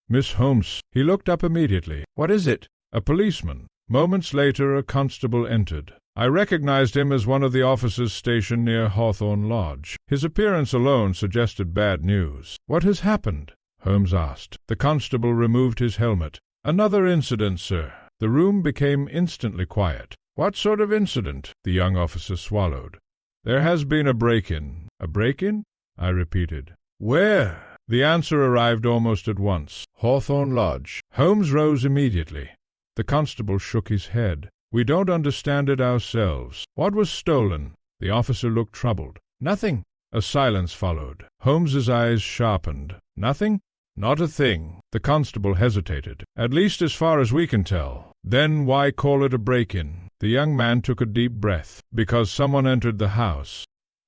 "Miss Holmes." He looked up immediately. "What is it?" "A policeman." Moments later a constable entered. I recognized him as one of the officers stationed near Hawthorne Lodge. His appearance alone suggested bad news. "What has happened?" Holmes asked. The constable removed his helmet. "Another incident, sir." The room became instantly quiet. "What sort of incident?" The young officer swallowed. "There has been a break-in." "A break-in?" I repeated. "Where?" The answer arrived almost at once. "Hawthorne Lodge." Holmes rose immediately. The constable shook his head. "We don't understand it ourselves. What was stolen?" The officer looked troubled. "Nothing." A silence followed. Holmes's eyes sharpened. "Nothing?" "Not a thing." The constable hesitated. "At least as far as we can tell." "Then why call it a break-in?" The young man took a deep breath. "Because someone entered the house."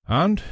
"And?"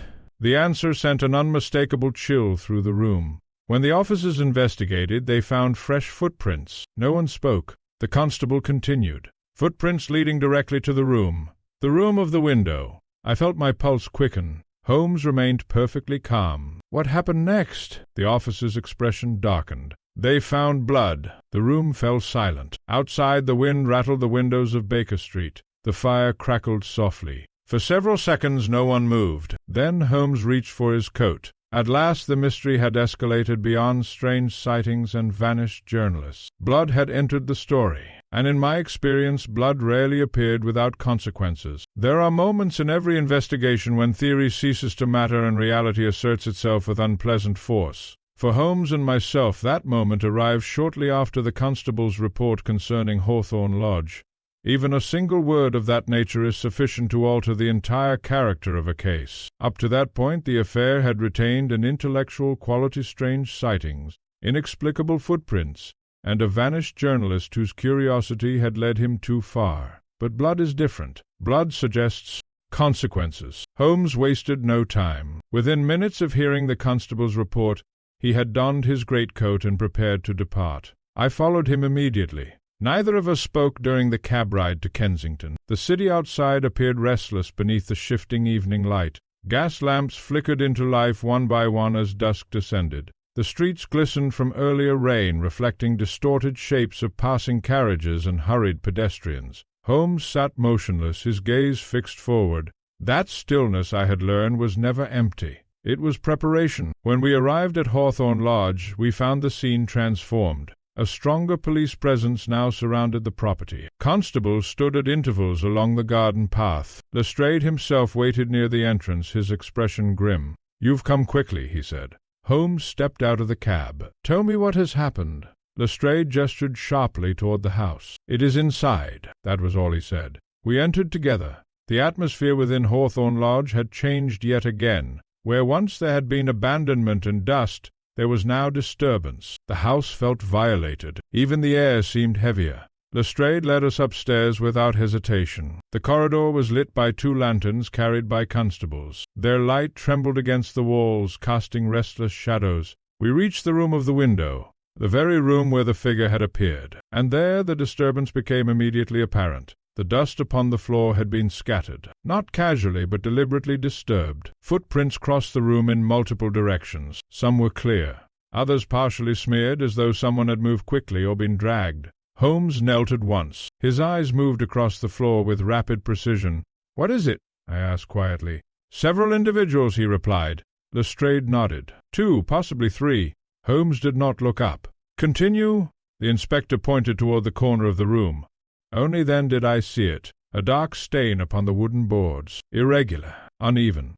The answer sent an unmistakable chill through the room. When the officers investigated, they found fresh footprints. No one spoke. The constable continued. "Footprints leading directly to the room of the window." I felt my pulse quicken. Holmes remained perfectly calm. "What happened next?" The officer's expression darkened. "They found blood." The room fell silent. Outside, the wind rattled the windows of Baker Street. The fire crackled softly. For several seconds no one moved. Then Holmes reached for his coat. At last the mystery had escalated beyond strange sightings and vanished journalists. Blood had entered the story, and in my experience blood rarely appeared without consequences. There are moments in every investigation when theory ceases to matter and reality asserts itself with unpleasant force. For Holmes and myself that moment arrived shortly after the constable's report concerning Hawthorne Lodge. Even a single word of that nature is sufficient to alter the entire character of a case. Up to that point the affair had retained an intellectual quality: strange sightings, inexplicable footprints, and a vanished journalist whose curiosity had led him too far. But blood is different. Blood suggests consequences. Holmes wasted no time. Within minutes of hearing the constable's report, he had donned his greatcoat and prepared to depart. I followed him immediately. Neither of us spoke during the cab ride to Kensington. The city outside appeared restless beneath the shifting evening light. Gas lamps flickered into life one by one as dusk descended. The streets glistened from earlier rain, reflecting distorted shapes of passing carriages and hurried pedestrians. Holmes sat motionless, his gaze fixed forward. That stillness, I had learned, was never empty. It was preparation. When we arrived at Hawthorne Lodge, we found the scene transformed. A stronger police presence now surrounded the property. Constables stood at intervals along the garden path. Lestrade himself waited near the entrance, his expression grim. "You've come quickly," he said. Holmes stepped out of the cab. "Tell me what has happened." Lestrade gestured sharply toward the house. "It is inside." That was all he said. We entered together. The atmosphere within Hawthorne Lodge had changed yet again. Where once there had been abandonment and dust, there was now disturbance. The house felt violated. Even the air seemed heavier. Lestrade led us upstairs without hesitation. The corridor was lit by 2 lanterns carried by constables. Their light trembled against the walls, casting restless shadows. We reached the room of the window, the very room where the figure had appeared, and there the disturbance became immediately apparent. The dust upon the floor had been scattered, not casually but deliberately disturbed. Footprints crossed the room in multiple directions. Some were clear, others partially smeared as though someone had moved quickly or been dragged. Holmes knelt at once. His eyes moved across the floor with rapid precision. "What is it?" I asked quietly. "Several individuals," he replied. Lestrade nodded. 2, possibly 3. Holmes did not look up. "Continue." The inspector pointed toward the corner of the room. Only then did I see it, a dark stain upon the wooden boards, irregular, uneven.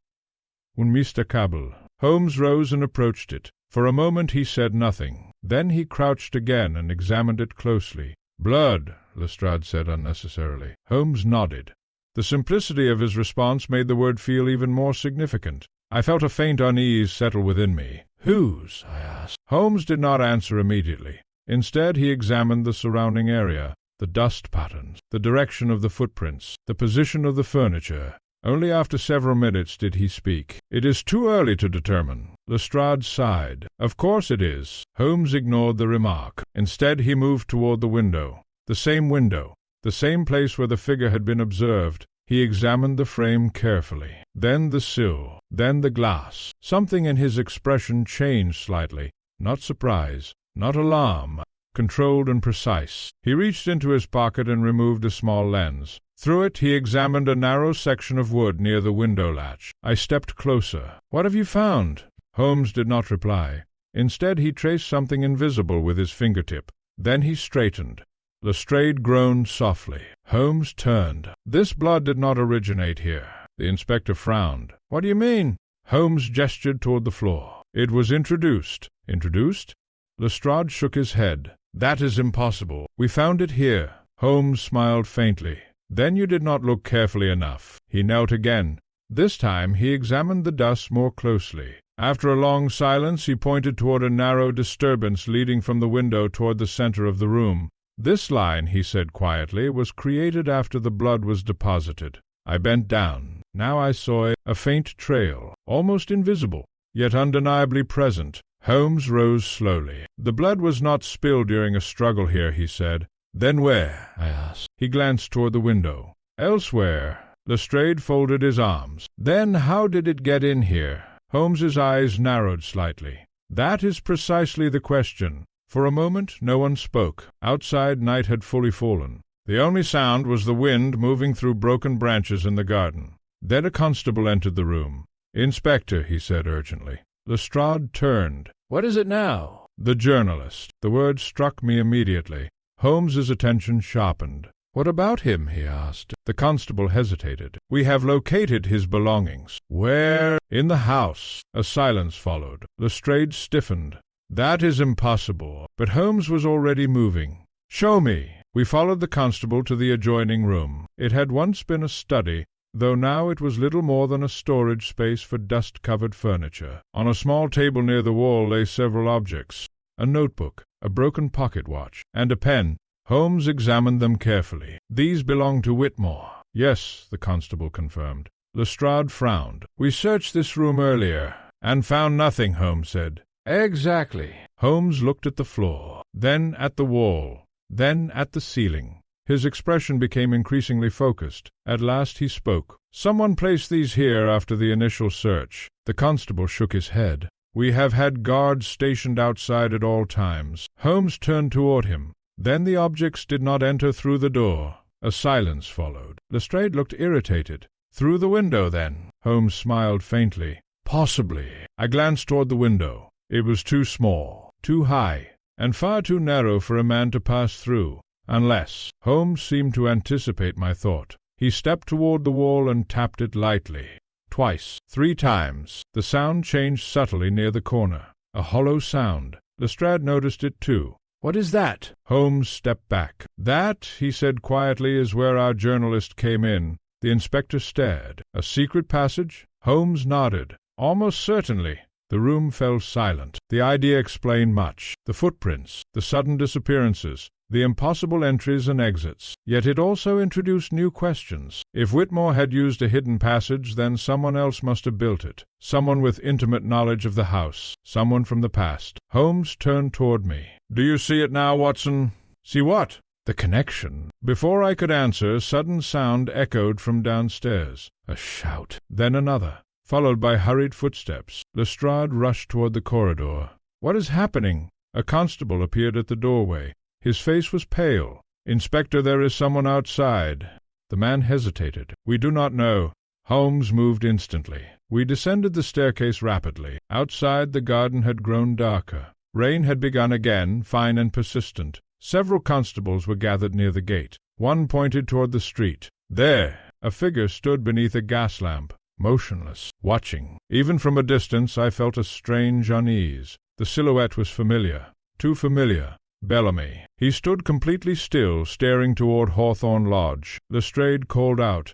"Un mistacable." Holmes rose and approached it. For a moment he said nothing. Then he crouched again and examined it closely. "Blood," Lestrade said unnecessarily. Holmes nodded. The simplicity of his response made the word feel even more significant. I felt a faint unease settle within me. "Whose?" I asked. Holmes did not answer immediately. Instead he examined the surrounding area, the dust patterns, the direction of the footprints, the position of the furniture. Only after several minutes did he speak. "It is too early to determine." Lestrade sighed. "Of course it is." Holmes ignored the remark. Instead he moved toward the window. The same window. the same place where the figure had been observed. He examined the frame carefully, then the sill, then the glass. Something in his expression changed slightly. Not surprise, not alarm, controlled and precise. He reached into his pocket and removed a small lens. Through it he examined a narrow section of wood near the window latch. I stepped closer. "What have you found?" Holmes did not reply. Instead he traced something invisible with his fingertip. Then he straightened. Lestrade groaned softly. Holmes turned. "This blood did not originate here." The inspector frowned. "What do you mean?" Holmes gestured toward the floor. "It was introduced." "Introduced?" Lestrade shook his head. "That is impossible. We found it here." Holmes smiled faintly. "Then you did not look carefully enough." He knelt again. This time he examined the dust more closely. After a long silence he pointed toward a narrow disturbance leading from the window toward the center of the room. "This line," he said quietly, "was created after the blood was deposited." I bent down. Now I saw a faint trail, almost invisible, yet undeniably present. Holmes rose slowly. "The blood was not spilled during a struggle here," he said. "Then where?" I asked. He glanced toward the window. "Elsewhere." Lestrade folded his arms. "Then how did it get in here?" Holmes's eyes narrowed slightly. "That is precisely the question." For a moment no one spoke. Outside night had fully fallen. The only sound was the wind moving through broken branches in the garden. Then a constable entered the room. "Inspector," he said urgently. Lestrade turned. "What is it now?" "The journalist." The word struck me immediately. Holmes's attention sharpened. "What about him?" he asked. The constable hesitated. "We have located his belongings." "Where?" "In the house." A silence followed. Lestrade stiffened. "That is impossible." But Holmes was already moving. "Show me." We followed the constable to the adjoining room. It had once been a study, though now it was little more than a storage space for dust-covered furniture. On a small table near the wall lay several objects: a notebook, a broken pocket-watch, and a pen. Holmes examined them carefully. "These belong to Whitmore." "Yes," the constable confirmed. Lestrade frowned. "We searched this room earlier." "And found nothing," Holmes said. "Exactly." Holmes looked at the floor, then at the wall, then at the ceiling. His expression became increasingly focused. At last he spoke. "Someone placed these here after the initial search." The constable shook his head. "We have had guards stationed outside at all times." Holmes turned toward him. "Then the objects did not enter through the door." A silence followed. Lestrade looked irritated. "Through the window, then?" Holmes smiled faintly. "Possibly." I glanced toward the window. It was too small, too high, and far too narrow for a man to pass through. Unless— Holmes seemed to anticipate my thought. He stepped toward the wall and tapped it lightly. Twice, 3 times. The sound changed subtly near the corner. A hollow sound. Lestrade noticed it too. "What is that?" Holmes stepped back. "That," he said quietly, "is where our journalist came in." The inspector stared. "A secret passage?" Holmes nodded. "Almost certainly." The room fell silent. The idea explained much. The footprints, the sudden disappearances, the impossible entries and exits. Yet it also introduced new questions. If Whitmore had used a hidden passage, then someone else must have built it. Someone with intimate knowledge of the house. Someone from the past. Holmes turned toward me. "Do you see it now, Watson?" "See what?" "The connection." Before I could answer, sudden sound echoed from downstairs. A shout. Then another, followed by hurried footsteps. Lestrade rushed toward the corridor. "What is happening?" A constable appeared at the doorway. His face was pale. "Inspector, there is someone outside." The man hesitated. "We do not know." Holmes moved instantly. We descended the staircase rapidly. Outside, the garden had grown darker. Rain had begun again, fine and persistent. Several constables were gathered near the gate. One pointed toward the street. There! A figure stood beneath a gas lamp, motionless, watching. Even from a distance I felt a strange unease. The silhouette was familiar. Too familiar. Bellamy. He stood completely still, staring toward Hawthorne Lodge. Lestrade called out,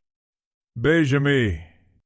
"Benjamin!"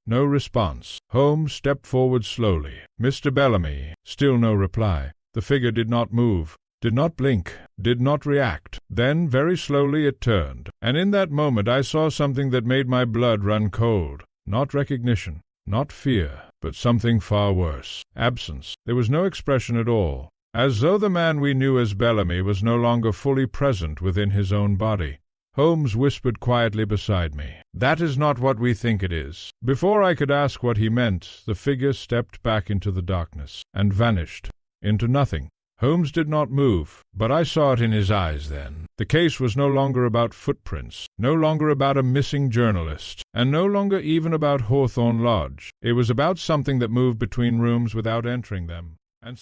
No response. Holmes stepped forward slowly. "Mr. Bellamy." Still no reply. The figure did not move, did not blink, did not react. Then, very slowly, it turned. And in that moment I saw something that made my blood run cold. Not recognition, not fear, but something far worse. Absence. There was no expression at all. As though the man we knew as Bellamy was no longer fully present within his own body. Holmes whispered quietly beside me. "That is not what we think it is." Before I could ask what he meant, the figure stepped back into the darkness, and vanished into nothing. Holmes did not move, but I saw it in his eyes then. The case was no longer about footprints, no longer about a missing journalist, and no longer even about Hawthorne Lodge. It was about something that moved between rooms without entering them, and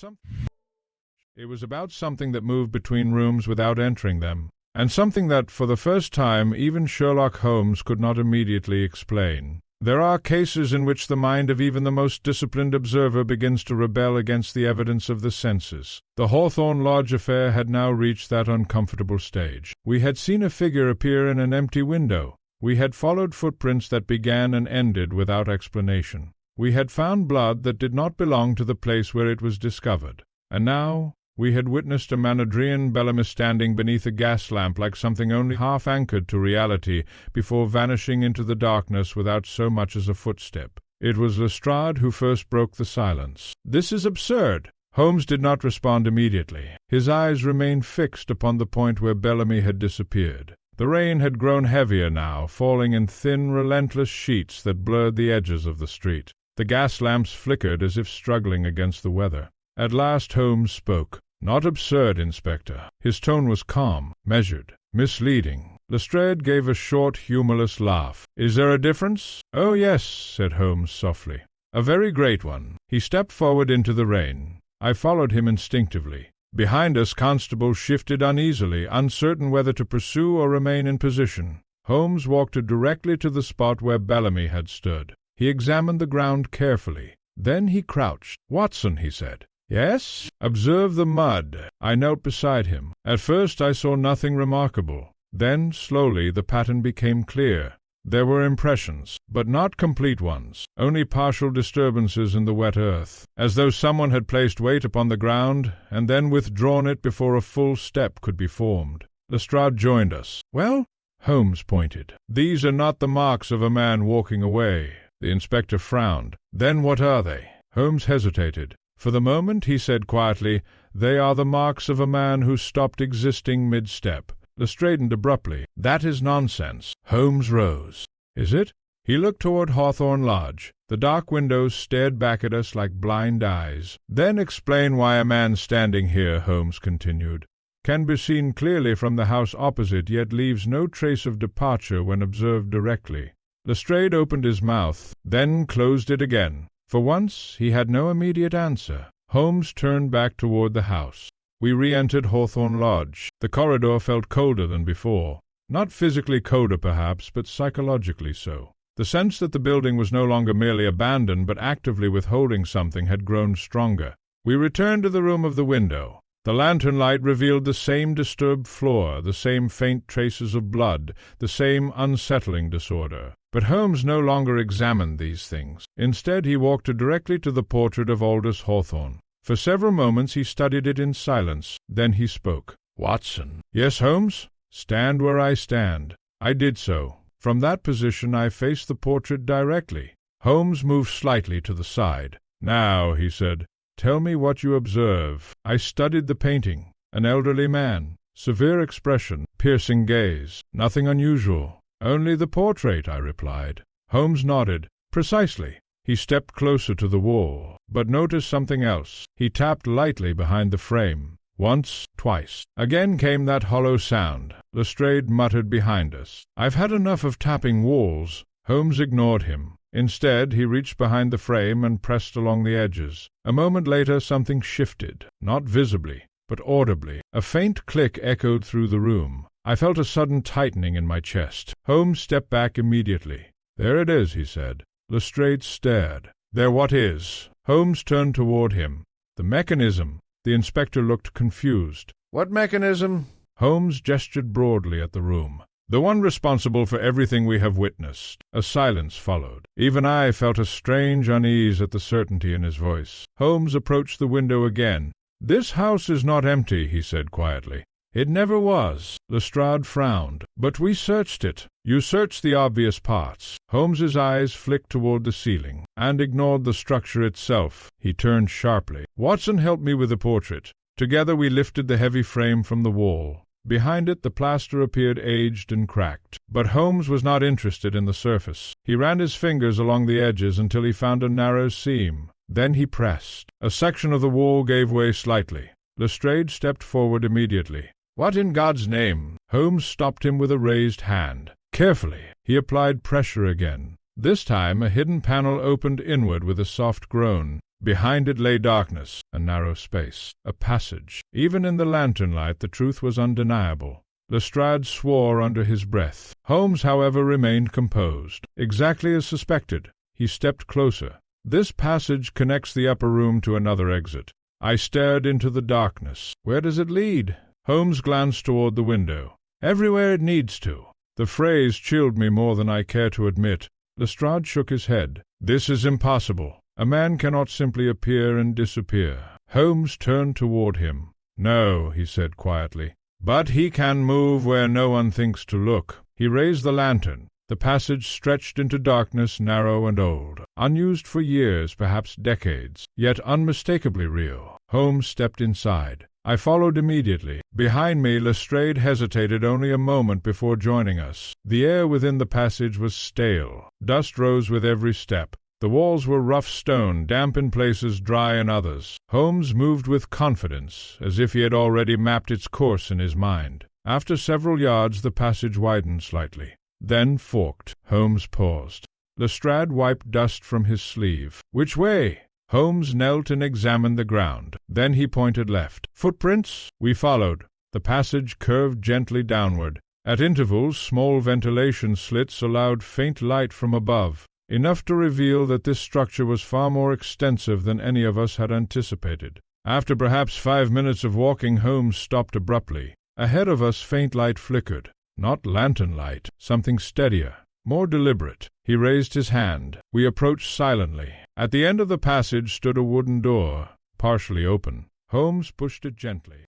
something that, for the first time, even Sherlock Holmes could not immediately explain. There are cases in which the mind of even the most disciplined observer begins to rebel against the evidence of the senses. The Hawthorne Lodge affair had now reached that uncomfortable stage. We had seen a figure appear in an empty window. We had followed footprints that began and ended without explanation. We had found blood that did not belong to the place where it was discovered. And now we had witnessed a Manadrian Bellamy standing beneath a gas lamp like something only half anchored to reality before vanishing into the darkness without so much as a footstep. It was Lestrade who first broke the silence. "This is absurd." Holmes did not respond immediately. His eyes remained fixed upon the point where Bellamy had disappeared. The rain had grown heavier now, falling in thin, relentless sheets that blurred the edges of the street. The gas lamps flickered as if struggling against the weather. At last Holmes spoke. "Not absurd, Inspector." His tone was calm, measured, misleading. Lestrade gave a short, humorless laugh. "Is there a difference?" "Oh, yes," said Holmes softly. "A very great one." He stepped forward into the rain. I followed him instinctively. Behind us, constables shifted uneasily, uncertain whether to pursue or remain in position. Holmes walked directly to the spot where Bellamy had stood. He examined the ground carefully. Then he crouched. "Watson," he said. "Yes?" "Observe the mud." I knelt beside him. At first I saw nothing remarkable. Then, slowly, the pattern became clear. There were impressions, but not complete ones, only partial disturbances in the wet earth, as though someone had placed weight upon the ground and then withdrawn it before a full step could be formed. Lestrade joined us. "Well?" Holmes pointed. "These are not the marks of a man walking away." The inspector frowned. "Then what are they?" Holmes hesitated. "For the moment," he said quietly, "they are the marks of a man who stopped existing mid-step." Lestrade abruptly. "That is nonsense." Holmes rose. "Is it?" He looked toward Hawthorne Lodge. The dark windows stared back at us like blind eyes. "Then explain why a man standing here," Holmes continued, "can be seen clearly from the house opposite, yet leaves no trace of departure when observed directly." Lestrade opened his mouth, then closed it again. For once he had no immediate answer. Holmes turned back toward the house. We re-entered Hawthorne Lodge. The corridor felt colder than before. Not physically colder, perhaps, but psychologically so. The sense that the building was no longer merely abandoned, but actively withholding something, had grown stronger. We returned to the room of the window. The lantern light revealed the same disturbed floor, the same faint traces of blood, the same unsettling disorder. But Holmes no longer examined these things. Instead, he walked directly to the portrait of Aldous Hawthorne. For several moments he studied it in silence. Then he spoke. "Watson." "Yes, Holmes?" "Stand where I stand." I did so. From that position I faced the portrait directly. Holmes moved slightly to the side. "Now," he said, "tell me what you observe." I studied the painting. An elderly man. Severe expression. Piercing gaze. Nothing unusual. "Only the portrait," I replied. Holmes nodded. "Precisely." He stepped closer to the wall, but noticed something else. He tapped lightly behind the frame. Once, twice. Again came that hollow sound. Lestrade muttered behind us. "I've had enough of tapping walls." Holmes ignored him. Instead, he reached behind the frame and pressed along the edges. A moment later something shifted, not visibly, but audibly. A faint click echoed through the room. I felt a sudden tightening in my chest. Holmes stepped back immediately. "There it is," he said. Lestrade stared. "There what is?" Holmes turned toward him. "The mechanism." The inspector looked confused. "What mechanism?" Holmes gestured broadly at the room. "The one responsible for everything we have witnessed." A silence followed. Even I felt a strange unease at the certainty in his voice. Holmes approached the window again. "This house is not empty," he said quietly. "It never was." Lestrade frowned. "But we searched it." "You searched the obvious parts." Holmes's eyes flicked toward the ceiling, and ignored the structure itself. He turned sharply. "Watson helped me with the portrait. Together we lifted the heavy frame from the wall. Behind it the plaster appeared aged and cracked. But Holmes was not interested in the surface. He ran his fingers along the edges until he found a narrow seam. Then he pressed. A section of the wall gave way slightly. Lestrade stepped forward immediately. "What in God's name?" Holmes stopped him with a raised hand. Carefully, he applied pressure again. This time a hidden panel opened inward with a soft groan. Behind it lay darkness, a narrow space, a passage. Even in the lantern light the truth was undeniable. Lestrade swore under his breath. Holmes, however, remained composed. Exactly as suspected, he stepped closer. "This passage connects the upper room to another exit." I stared into the darkness. "Where does it lead?" Holmes glanced toward the window. "Everywhere it needs to." The phrase chilled me more than I care to admit. Lestrade shook his head. "This is impossible. A man cannot simply appear and disappear." Holmes turned toward him. "No," he said quietly, "but he can move where no one thinks to look." He raised the lantern. The passage stretched into darkness, narrow and old, unused for years, perhaps decades, yet unmistakably real. Holmes stepped inside. I followed immediately. Behind me, Lestrade hesitated only a moment before joining us. The air within the passage was stale. Dust rose with every step. The walls were rough stone, damp in places, dry in others. Holmes moved with confidence, as if he had already mapped its course in his mind. After several yards the passage widened slightly, then forked. Holmes paused. Lestrade wiped dust from his sleeve. "Which way?" Holmes knelt and examined the ground. Then he pointed left. "Footprints?" We followed. The passage curved gently downward. At intervals small ventilation slits allowed faint light from above, enough to reveal that this structure was far more extensive than any of us had anticipated. After perhaps 5 minutes of walking, Holmes stopped abruptly. Ahead of us faint light flickered. Not lantern light, something steadier, more deliberate. He raised his hand. We approached silently. At the end of the passage stood a wooden door, partially open. Holmes pushed it gently.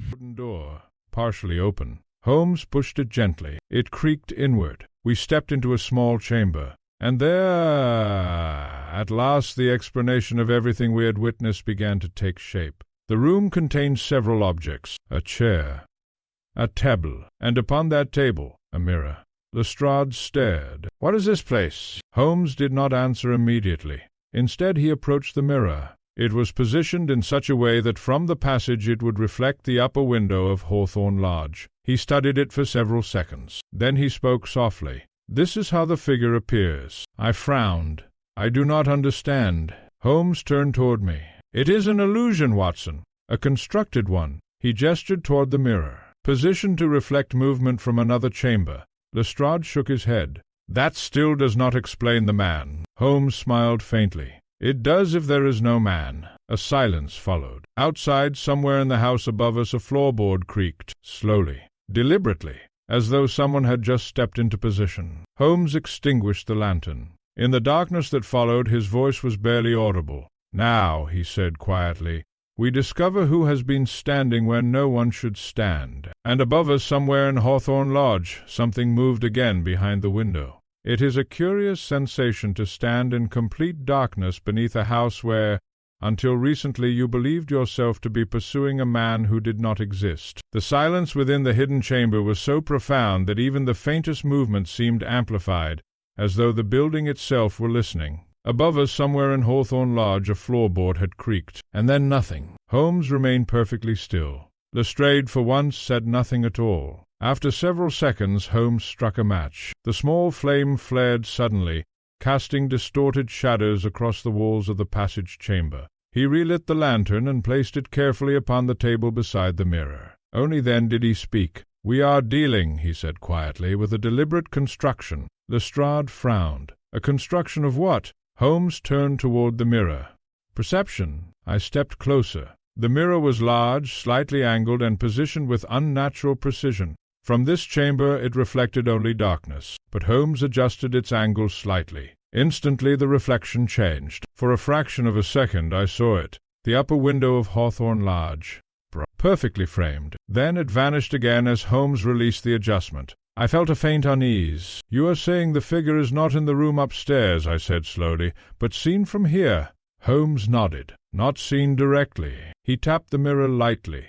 Wooden door, partially open. Holmes pushed it gently. It creaked inward. We stepped into a small chamber. And there, at last, the explanation of everything we had witnessed began to take shape. The room contained several objects: a chair, a table, and upon that table a mirror. Lestrade stared. "What is this place?" Holmes did not answer immediately. Instead he approached the mirror. It was positioned in such a way that from the passage it would reflect the upper window of Hawthorne Lodge. He studied it for several seconds. Then he spoke softly. "This is how the figure appears." I frowned. "I do not understand." Holmes turned toward me. "It is an illusion, Watson, a constructed one." He gestured toward the mirror, positioned to reflect movement from another chamber. Lestrade shook his head. "That still does not explain the man." Holmes smiled faintly. "It does if there is no man." A silence followed. Outside, somewhere in the house above us, a floorboard creaked, slowly, deliberately, as though someone had just stepped into position. Holmes extinguished the lantern. In the darkness that followed, his voice was barely audible. "Now," he said quietly, "we discover who has been standing where no one should stand." And above us, somewhere in Hawthorne Lodge, something moved again behind the window. It is a curious sensation to stand in complete darkness beneath a house where, until recently, you believed yourself to be pursuing a man who did not exist. The silence within the hidden chamber was so profound that even the faintest movement seemed amplified, as though the building itself were listening. Above us, somewhere in Hawthorne Lodge, a floorboard had creaked, and then nothing. Holmes remained perfectly still. Lestrade, for once, said nothing at all. After several seconds, Holmes struck a match. The small flame flared suddenly, casting distorted shadows across the walls of the passage chamber. He relit the lantern and placed it carefully upon the table beside the mirror. Only then did he speak. "We are dealing," he said quietly, "with a deliberate construction." Lestrade frowned. "A construction of what?" Holmes turned toward the mirror. "Perception." I stepped closer. The mirror was large, slightly angled, and positioned with unnatural precision. From this chamber it reflected only darkness, but Holmes adjusted its angle slightly. Instantly the reflection changed. For a fraction of a second I saw it, the upper window of Hawthorne Lodge, perfectly framed. Then it vanished again as Holmes released the adjustment. I felt a faint unease. "You are saying the figure is not in the room upstairs," I said slowly, "but seen from here?" Holmes nodded. "Not seen directly." He tapped the mirror lightly.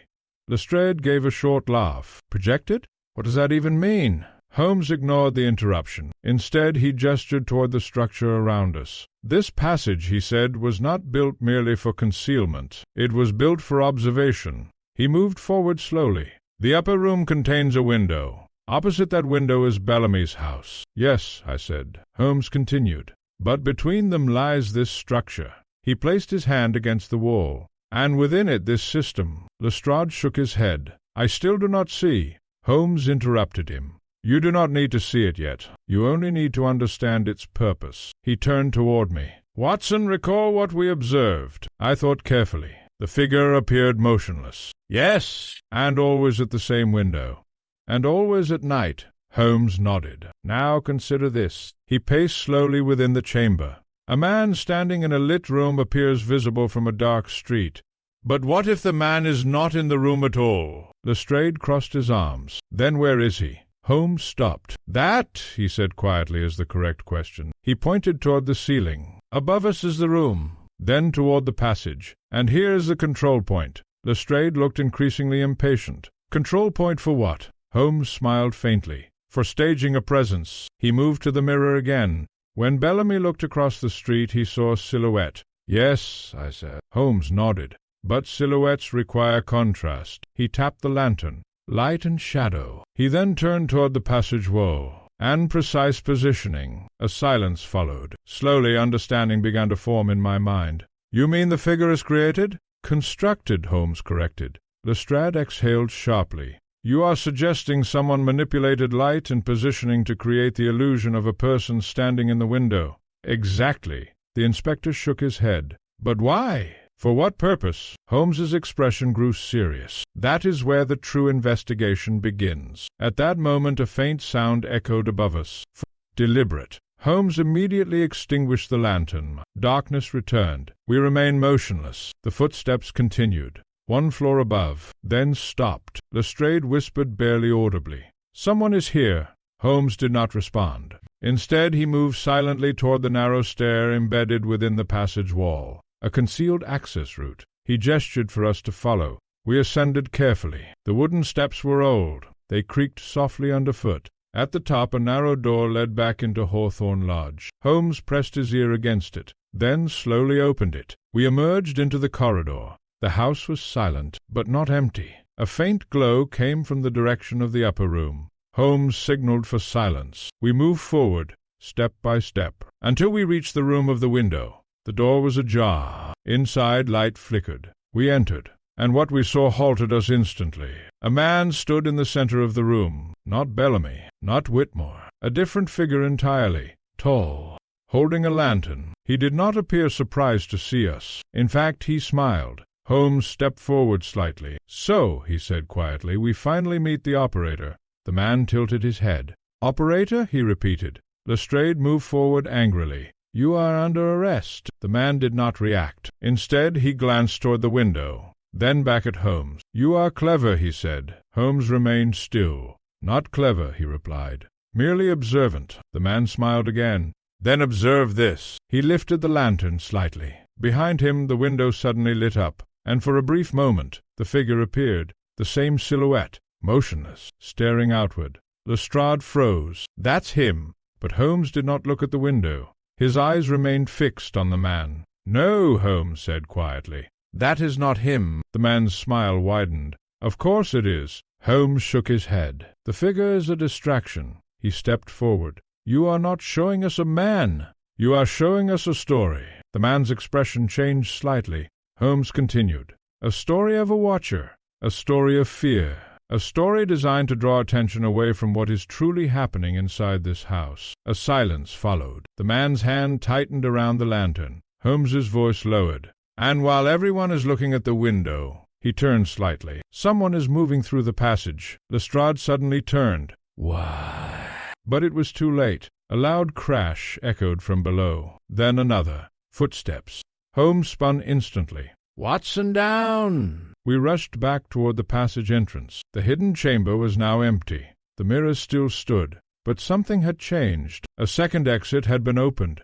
Lestrade gave a short laugh. Projected? What does that even mean? Holmes ignored the interruption. Instead, he gestured toward the structure around us. This passage, he said, was not built merely for concealment. It was built for observation. He moved forward slowly. The upper room contains a window. Opposite that window is Bellamy's house. Yes, I said. Holmes continued. But between them lies this structure. He placed his hand against the wall. And within it this system. Lestrade shook his head. I still do not see. Holmes interrupted him. You do not need to see it yet. You only need to understand its purpose. He turned toward me. Watson, recall what we observed. I thought carefully. The figure appeared motionless. Yes, and always at the same window. And always at night. Holmes nodded. Now consider this. He paced slowly within the chamber. A man standing in a lit room appears visible from a dark street. But what if the man is not in the room at all? Lestrade crossed his arms. Then where is he? Holmes stopped. That, he said quietly as the correct question. He pointed toward the ceiling. Above us is the room. Then toward the passage. And here is the control point. Lestrade looked increasingly impatient. Control point for what? Holmes smiled faintly. For staging a presence. He moved to the mirror again. When Bellamy looked across the street, he saw a silhouette. Yes, I said. Holmes nodded. But silhouettes require contrast. He tapped the lantern. Light and shadow. He then turned toward the passage wall. And precise positioning. A silence followed. Slowly understanding began to form in my mind. You mean the figure is created? Constructed, Holmes corrected. Lestrade exhaled sharply. You are suggesting someone manipulated light and positioning to create the illusion of a person standing in the window. Exactly. The inspector shook his head. But why? For what purpose? Holmes's expression grew serious. That is where the true investigation begins. At that moment a faint sound echoed above us. Deliberate. Holmes immediately extinguished the lantern. Darkness returned. We remained motionless. The footsteps continued. 1 floor above, then stopped. Lestrade whispered barely audibly. Someone is here. Holmes did not respond. Instead, he moved silently toward the narrow stair embedded within the passage wall. A concealed access route. He gestured for us to follow. We ascended carefully. The wooden steps were old. They creaked softly underfoot. At the top, a narrow door led back into Hawthorne Lodge. Holmes pressed his ear against it, then slowly opened it. We emerged into the corridor. The house was silent, but not empty. A faint glow came from the direction of the upper room. Holmes signaled for silence. We moved forward, step by step, until we reached the room of the window. The door was ajar. Inside, light flickered. We entered, and what we saw halted us instantly. A man stood in the center of the room. Not Bellamy, not Whitmore. A different figure entirely. Tall, holding a lantern. He did not appear surprised to see us. In fact, he smiled. Holmes stepped forward slightly. So, he said quietly, we finally meet the operator. The man tilted his head. Operator? He repeated. Lestrade moved forward angrily. You are under arrest. The man did not react. Instead, he glanced toward the window, then back at Holmes. You are clever, he said. Holmes remained still. Not clever, he replied. Merely observant. The man smiled again. Then observe this. He lifted the lantern slightly. Behind him, the window suddenly lit up, and for a brief moment, the figure appeared, the same silhouette, motionless, staring outward. Lestrade froze. That's him. But Holmes did not look at the window. His eyes remained fixed on the man. No, Holmes said quietly. That is not him. The man's smile widened. Of course it is. Holmes shook his head. The figure is a distraction. He stepped forward. You are not showing us a man. You are showing us a story. The man's expression changed slightly. Holmes continued. A story of a watcher. A story of fear. A story designed to draw attention away from what is truly happening inside this house. A silence followed. The man's hand tightened around the lantern. Holmes's voice lowered. And while everyone is looking at the window, he turned slightly. Someone is moving through the passage. Lestrade suddenly turned. Why? But it was too late. A loud crash echoed from below. Then another. Footsteps. Holmes spun instantly. Watson down! We rushed back toward the passage entrance. The hidden chamber was now empty. The mirror still stood, but something had changed. A second exit had been opened.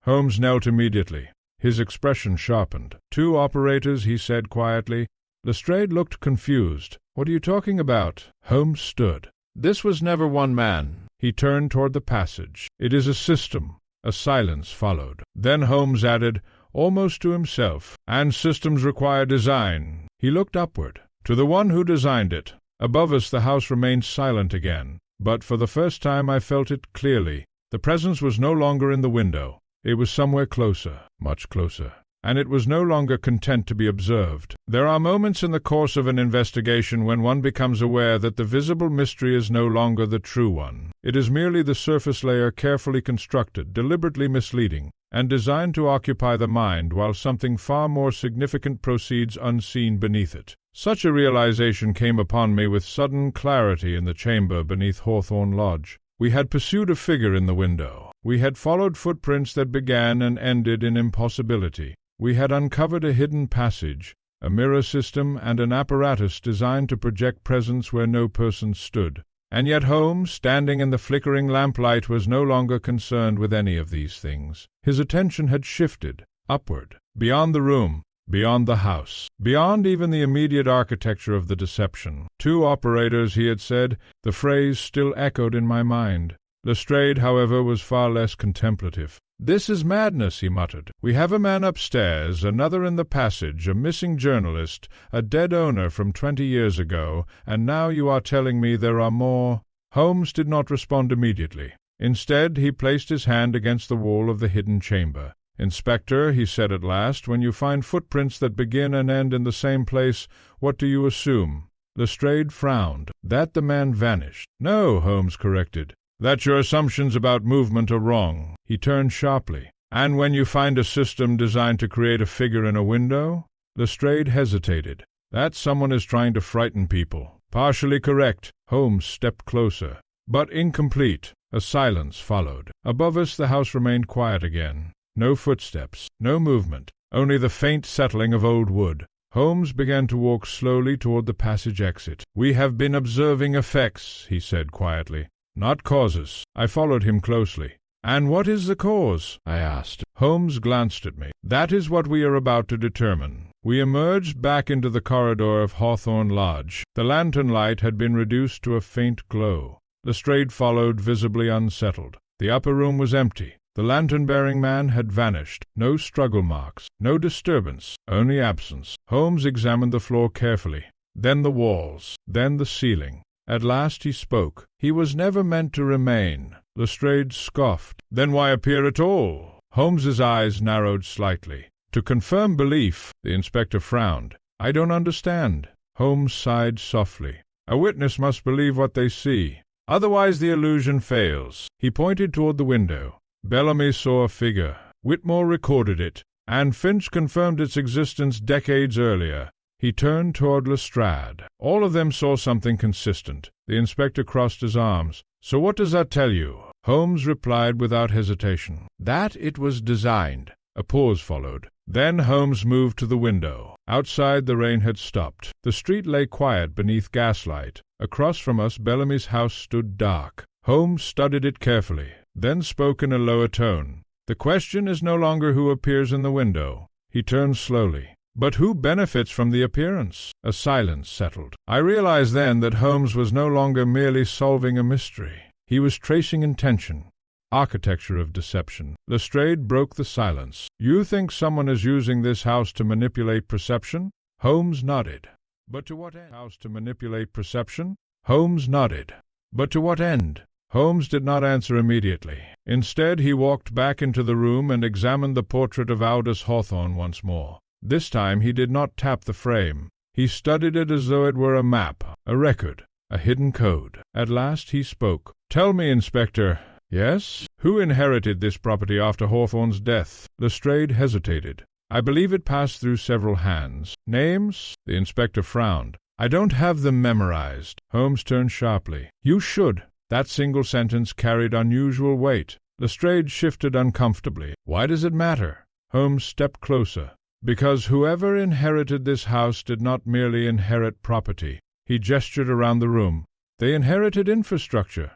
Holmes knelt immediately. His expression sharpened. 2 operators, he said quietly. Lestrade looked confused. What are you talking about? Holmes stood. This was never one man. He turned toward the passage. It is a system. A silence followed. Then Holmes added, almost to himself, and systems require design. He looked upward, to the one who designed it. Above us the house remained silent again, but for the first time I felt it clearly. The presence was no longer in the window. It was somewhere closer, much closer, and it was no longer content to be observed. There are moments in the course of an investigation when one becomes aware that the visible mystery is no longer the true one. It is merely the surface layer carefully constructed, deliberately misleading, and designed to occupy the mind while something far more significant proceeds unseen beneath it. Such a realization came upon me with sudden clarity in the chamber beneath Hawthorne Lodge. We had pursued a figure in the window. We had followed footprints that began and ended in impossibility. We had uncovered a hidden passage, a mirror system, and an apparatus designed to project presence where no person stood. And yet Holmes, standing in the flickering lamplight, was no longer concerned with any of these things. His attention had shifted, upward, beyond the room, beyond the house, beyond even the immediate architecture of the deception. 2 operators, he had said. The phrase still echoed in my mind. Lestrade, however, was far less contemplative. "This is madness," he muttered. "We have a man upstairs, another in the passage, a missing journalist, a dead owner from 20 years ago, and now you are telling me there are more." Holmes did not respond immediately. Instead, he placed his hand against the wall of the hidden chamber. "Inspector," he said at last, "when you find footprints that begin and end in the same place, what do you assume?" Lestrade frowned. "That the man vanished." "No," Holmes corrected. "That your assumptions about movement are wrong." He turned sharply. "And when you find a system designed to create a figure in a window?" Lestrade hesitated. "That someone is trying to frighten people." "Partially correct." Holmes stepped closer. "But incomplete." A silence followed. Above us the house remained quiet again. No footsteps, no movement, only the faint settling of old wood. Holmes began to walk slowly toward the passage exit. "We have been observing effects," he said quietly, "not causes." I followed him closely. "And what is the cause?" I asked. Holmes glanced at me. "That is what we are about to determine." We emerged back into the corridor of Hawthorne Lodge. The lantern light had been reduced to a faint glow. Lestrade followed, visibly unsettled. The upper room was empty. The lantern-bearing man had vanished. No struggle marks, no disturbance, only absence. Holmes examined the floor carefully, then the walls, then the ceiling. At last he spoke. "He was never meant to remain." Lestrade scoffed. "Then why appear at all?" Holmes's eyes narrowed slightly. "To confirm belief." The inspector frowned. "I don't understand." Holmes sighed softly. "A witness must believe what they see. Otherwise the illusion fails." He pointed toward the window. "Bellamy saw a figure. Whitmore recorded it, and Finch confirmed its existence decades earlier." He turned toward Lestrade. "All of them saw something consistent." The inspector crossed his arms. "So what does that tell you?" Holmes replied without hesitation. "That it was designed." A pause followed. Then Holmes moved to the window. Outside the rain had stopped. The street lay quiet beneath gaslight. Across from us Bellamy's house stood dark. Holmes studied it carefully, then spoke in a lower tone. "The question is no longer who appears in the window." He turned slowly. "But who benefits from the appearance?" A silence settled. I realized then that Holmes was no longer merely solving a mystery. He was tracing intention, architecture of deception. Lestrade broke the silence. "You think someone is using this house to manipulate perception?" Holmes nodded. "But to what end?" "House to manipulate perception?" Holmes nodded. "But to what end?" Holmes did not answer immediately. Instead, he walked back into the room and examined the portrait of Aldous Hawthorne once more. This time he did not tap the frame. He studied it as though it were a map, a record, a hidden code. At last he spoke. "Tell me, Inspector." "Yes?" "Who inherited this property after Hawthorne's death?" Lestrade hesitated. "I believe it passed through several hands." "Names?" The inspector frowned. "I don't have them memorized." Holmes turned sharply. "You should." That single sentence carried unusual weight. Lestrade shifted uncomfortably. "Why does it matter?" Holmes stepped closer. "Because whoever inherited this house did not merely inherit property." He gestured around the room. "They inherited infrastructure."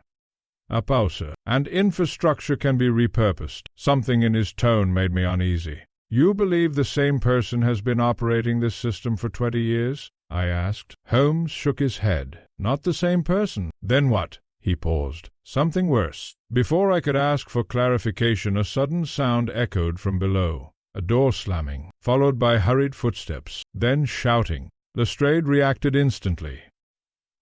A pause. "And infrastructure can be repurposed." Something in his tone made me uneasy. "You believe the same person has been operating this system for 20 years?" I asked. Holmes shook his head. Not the same person. Then what? He paused. Something worse. Before I could ask for clarification, a sudden sound echoed from below. A door slamming, followed by hurried footsteps, then shouting. Lestrade reacted instantly.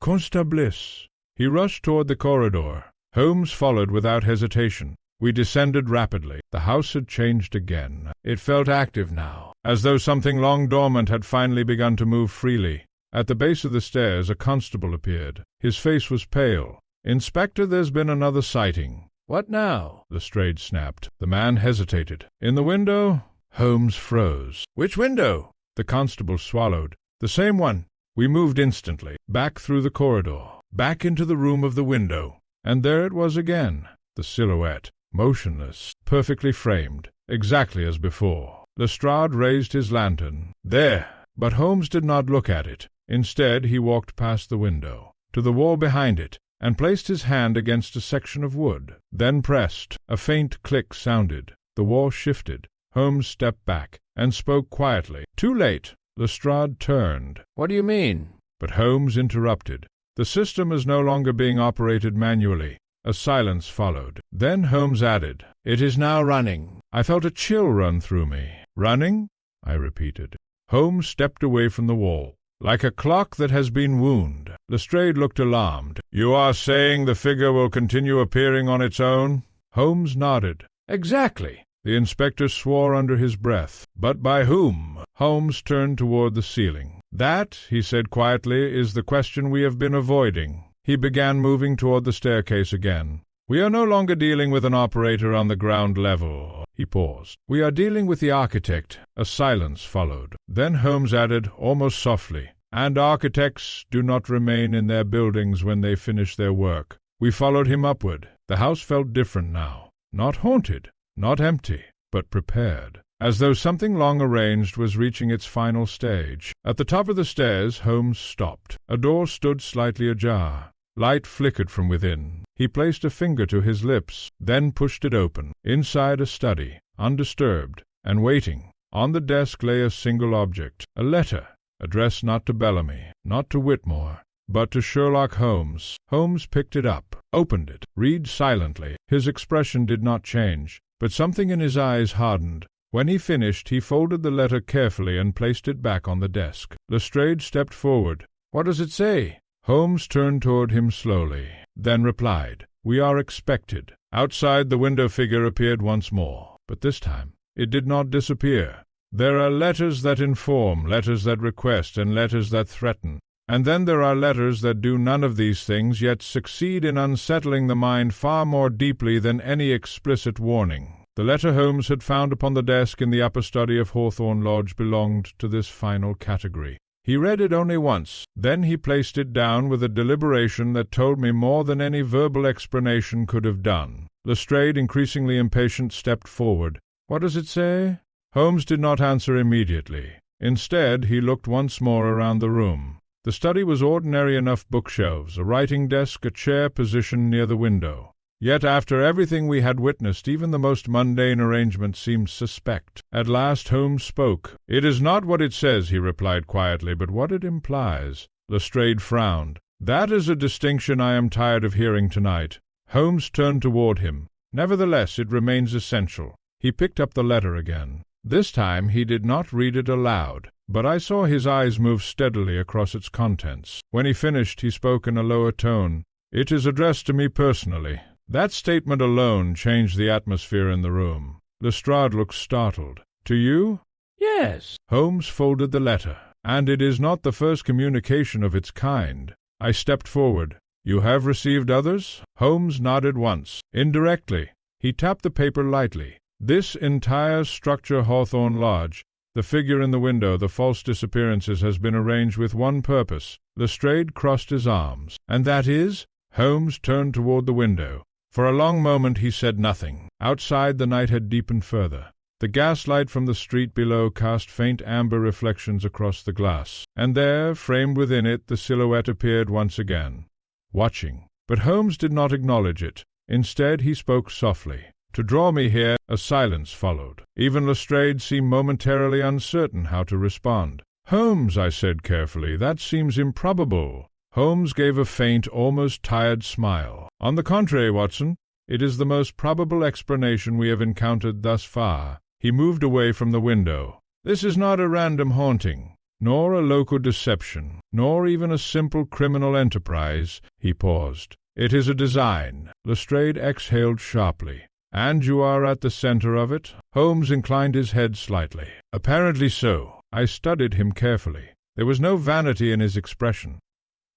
Constables! He rushed toward the corridor. Holmes followed without hesitation. We descended rapidly. The house had changed again. It felt active now, as though something long dormant had finally begun to move freely. At the base of the stairs a constable appeared. His face was pale. Inspector, there's been another sighting. What now? Lestrade snapped. The man hesitated. In the window? Holmes froze. Which window? The constable swallowed. The same one. We moved instantly, back through the corridor, back into the room of the window. And there it was again, the silhouette, motionless, perfectly framed, exactly as before. Lestrade raised his lantern. There! But Holmes did not look at it. Instead, he walked past the window, to the wall behind it, and placed his hand against a section of wood. Then pressed. A faint click sounded. The wall shifted. Holmes stepped back, and spoke quietly. Too late. Lestrade turned. What do you mean? But Holmes interrupted. The system is no longer being operated manually. A silence followed. Then Holmes added, It is now running. I felt a chill run through me. Running? I repeated. Holmes stepped away from the wall. Like a clock that has been wound. Lestrade looked alarmed. You are saying the figure will continue appearing on its own? Holmes nodded. Exactly. The inspector swore under his breath. But by whom? Holmes turned toward the ceiling. That, he said quietly, is the question we have been avoiding. He began moving toward the staircase again. We are no longer dealing with an operator on the ground level. He paused. We are dealing with the architect. A silence followed. Then Holmes added, almost softly, And architects do not remain in their buildings when they finish their work. We followed him upward. The house felt different now. Not haunted, not empty, but prepared, as though something long arranged was reaching its final stage. At the top of the stairs, Holmes stopped. A door stood slightly ajar. Light flickered from within. He placed a finger to his lips, then pushed it open. Inside, a study, undisturbed, and waiting. On the desk lay a single object, a letter, addressed not to Bellamy, not to Whitmore, but to Sherlock Holmes. Holmes picked it up, opened it, read silently. His expression did not change, but something in his eyes hardened. When he finished, he folded the letter carefully and placed it back on the desk. Lestrade stepped forward. What does it say? Holmes turned toward him slowly, then replied, We are expected. Outside, the window figure appeared once more, but this time it did not disappear. There are letters that inform, letters that request, and letters that threaten. And then there are letters that do none of these things, yet succeed in unsettling the mind far more deeply than any explicit warning. The letter Holmes had found upon the desk in the upper study of Hawthorne Lodge belonged to this final category. He read it only once. Then he placed it down with a deliberation that told me more than any verbal explanation could have done. Lestrade, increasingly impatient, stepped forward. What does it say? Holmes did not answer immediately. Instead, he looked once more around the room. The study was ordinary enough bookshelves, a writing desk, a chair positioned near the window. Yet after everything we had witnessed, even the most mundane arrangements seemed suspect. At last Holmes spoke. It is not what it says, he replied quietly, but what it implies. Lestrade frowned. That is a distinction I am tired of hearing tonight. Holmes turned toward him. Nevertheless, it remains essential. He picked up the letter again. This time he did not read it aloud, but I saw his eyes move steadily across its contents. When he finished, he spoke in a lower tone. It is addressed to me personally. That statement alone changed the atmosphere in the room. Lestrade looked startled. To you? Yes. Holmes folded the letter. And it is not the first communication of its kind. I stepped forward. You have received others? Holmes nodded once. Indirectly. He tapped the paper lightly. This entire structure, Hawthorne Lodge, the figure in the window, the false disappearances, has been arranged with one purpose. Lestrade crossed his arms. And that is? Holmes turned toward the window. For a long moment he said nothing. Outside the night had deepened further. The gaslight from the street below cast faint amber reflections across the glass, and there, framed within it, the silhouette appeared once again, watching. But Holmes did not acknowledge it. Instead he spoke softly. To draw me here, a silence followed. Even Lestrade seemed momentarily uncertain how to respond. "Holmes," I said carefully, "that seems improbable." Holmes gave a faint, almost tired smile. "On the contrary, Watson, it is the most probable explanation we have encountered thus far." He moved away from the window. "This is not a random haunting, nor a local deception, nor even a simple criminal enterprise." He paused. "It is a design." Lestrade exhaled sharply. "And you are at the center of it?" Holmes inclined his head slightly. "Apparently so." I studied him carefully. There was no vanity in his expression.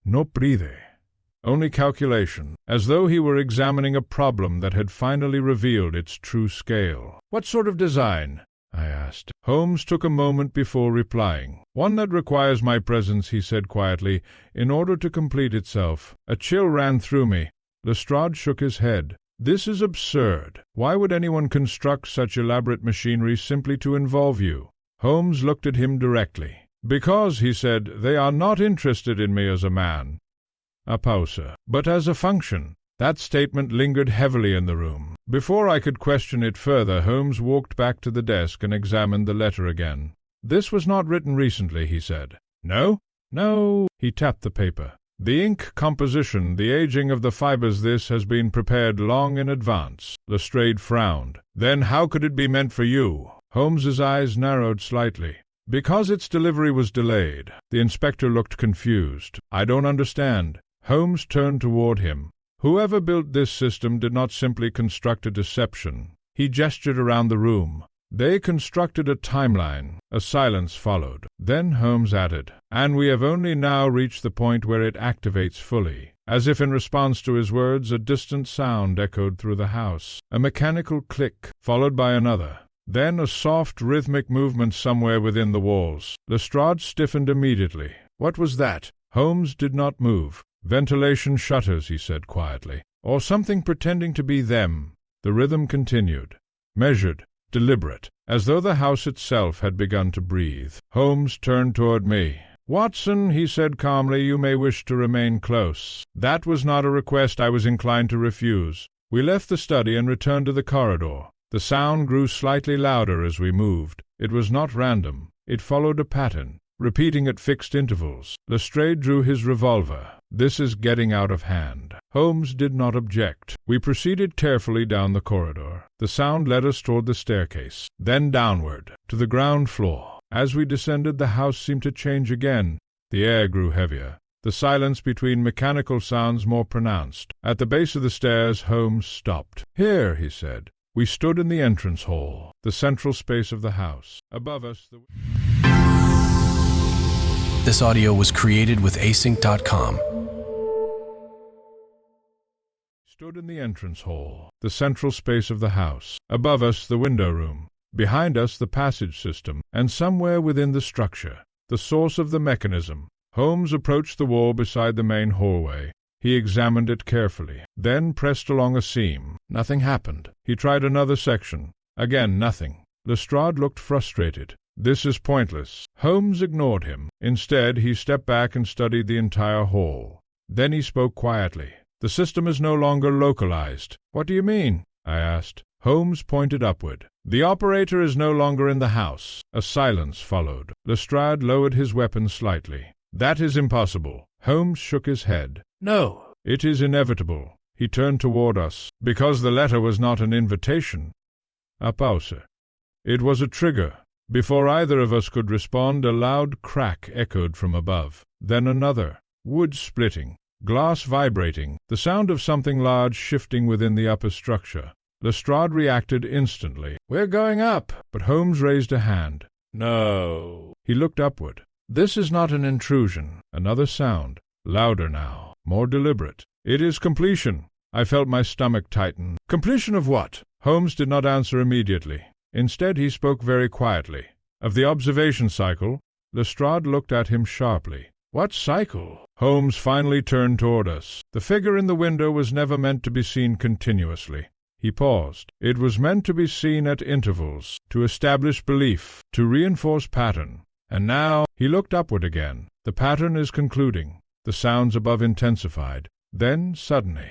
No pride. Only calculation, as though he were examining a problem that had finally revealed its true scale. "What sort of design?" I asked. Holmes took a moment before replying. "One that requires my presence," he said quietly, "in order to complete itself." A chill ran through me. Lestrade shook his head. "This is absurd. Why would anyone construct such elaborate machinery simply to involve you?" Holmes looked at him directly. "Because," he said, "they are not interested in me as a man." A pause. "But as a function." That statement lingered heavily in the room. Before I could question it further, Holmes walked back to the desk and examined the letter again. "This was not written recently," he said. "No?" "No." He tapped the paper. "The ink composition, the aging of the fibers, this has been prepared long in advance." Lestrade frowned. "Then how could it be meant for you?" Holmes's eyes narrowed slightly. "Because its delivery was delayed." The inspector looked confused. "I don't understand." Holmes turned toward him. "Whoever built this system did not simply construct a deception." He gestured around the room. "They constructed a timeline." A silence followed. Then Holmes added, "And we have only now reached the point where it activates fully." As if in response to his words, a distant sound echoed through the house. A mechanical click, followed by another. Then a soft, rhythmic movement somewhere within the walls. Lestrade stiffened immediately. "What was that?" Holmes did not move. "Ventilation shutters," he said quietly. "Or something pretending to be them." The rhythm continued. Measured, deliberate, as though the house itself had begun to breathe. Holmes turned toward me. "Watson," he said calmly, "you may wish to remain close." That was not a request I was inclined to refuse. We left the study and returned to the corridor. The sound grew slightly louder as we moved. It was not random. It followed a pattern, repeating at fixed intervals. Lestrade drew his revolver. "This is getting out of hand." Holmes did not object. We proceeded carefully down the corridor. The sound led us toward the staircase, then downward, to the ground floor. As we descended, the house seemed to change again. The air grew heavier, the silence between mechanical sounds more pronounced. At the base of the stairs, Holmes stopped. "Here," he said. We stood in the entrance hall, the central space of the house. Above us, This audio was created with async.com. Stood in the entrance hall, the central space of the house. Above us, the window room. Behind us, the passage system, and somewhere within the structure, the source of the mechanism. Holmes approached the wall beside the main hallway. He examined it carefully, then pressed along a seam. Nothing happened. He tried another section. Again, nothing. Lestrade looked frustrated. "This is pointless." Holmes ignored him. Instead, he stepped back and studied the entire hall. Then he spoke quietly. "The system is no longer localized." "What do you mean?" I asked. Holmes pointed upward. "The operator is no longer in the house." A silence followed. Lestrade lowered his weapon slightly. "That is impossible." Holmes shook his head. "No, it is inevitable." He turned toward us. "Because the letter was not an invitation." A pause. It was a trigger. Before either of us could respond, a loud crack echoed from above. Then another. Wood splitting. Glass vibrating. The sound of something large shifting within the upper structure. Lestrade reacted instantly. "We're going up!" But Holmes raised a hand. "No." He looked upward. "This is not an intrusion." Another sound. Louder now. More deliberate. "It is completion." I felt my stomach tighten. "Completion of what?" Holmes did not answer immediately. Instead, he spoke very quietly. "Of the observation cycle." Lestrade looked at him sharply. "What cycle?" Holmes finally turned toward us. "The figure in the window was never meant to be seen continuously." He paused. "It was meant to be seen at intervals, to establish belief, to reinforce pattern. And now—" He looked upward again. "The pattern is concluding." The sounds above intensified. Then, suddenly,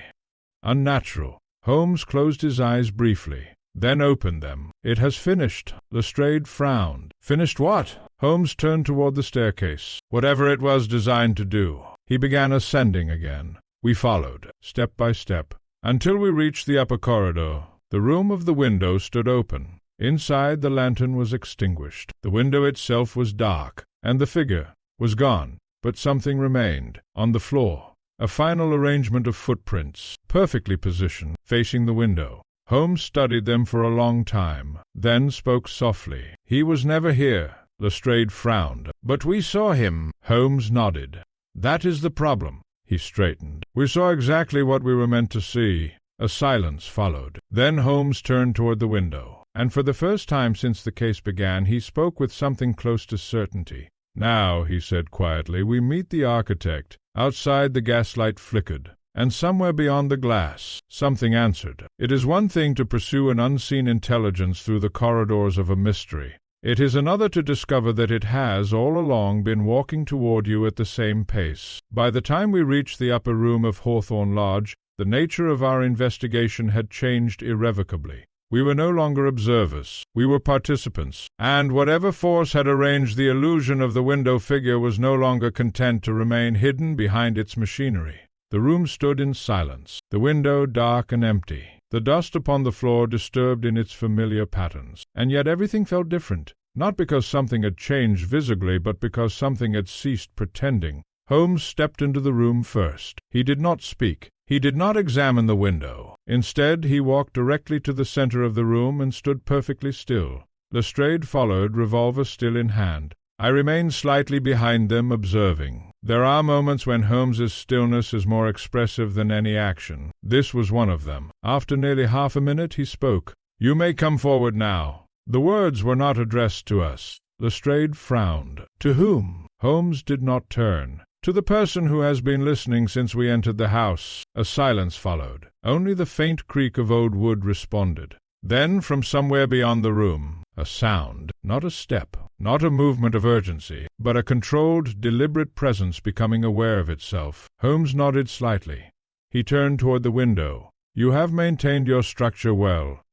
unnatural. Holmes closed his eyes briefly, then opened them. "It has finished." Lestrade frowned. "Finished what?" Holmes turned toward the staircase. Whatever it was designed to do, he began ascending again. We followed, step by step, until we reached the upper corridor. The room of the window stood open. Inside, the lantern was extinguished. The window itself was dark, and the figure was gone, but something remained. On the floor, a final arrangement of footprints, perfectly positioned, facing the window. Holmes studied them for a long time, then spoke softly. "He was never here." Lestrade frowned. "But we saw him." Holmes nodded. "That is the problem." He straightened. "We saw exactly what we were meant to see." A silence followed. Then Holmes turned toward the window, and for the first time since the case began, he spoke with something close to certainty. "Now," he said quietly, "we meet the architect." Outside the gaslight flickered, and somewhere beyond the glass, something answered. It is one thing to pursue an unseen intelligence through the corridors of a mystery. It is another to discover that it has, all along, been walking toward you at the same pace. By the time we reached the upper room of Hawthorne Lodge, the nature of our investigation had changed irrevocably. We were no longer observers, we were participants, and whatever force had arranged the illusion of the window figure was no longer content to remain hidden behind its machinery. The room stood in silence, the window dark and empty, the dust upon the floor disturbed in its familiar patterns. And yet everything felt different, not because something had changed visibly, but because something had ceased pretending. Holmes stepped into the room first. He did not speak. He did not examine the window. Instead, he walked directly to the center of the room and stood perfectly still. Lestrade followed, revolver still in hand. I remained slightly behind them, observing. There are moments when Holmes's stillness is more expressive than any action. This was one of them. After nearly half a minute, he spoke. "You may come forward now." The words were not addressed to us. Lestrade frowned. "To whom?" Holmes did not turn. "To the person who has been listening since we entered the house." A silence followed. Only the faint creak of old wood responded. Then, from somewhere beyond the room, a sound, not a step, not a movement of urgency, but a controlled, deliberate presence becoming aware of itself. Holmes nodded slightly. He turned toward the window. "You have maintained your structure well."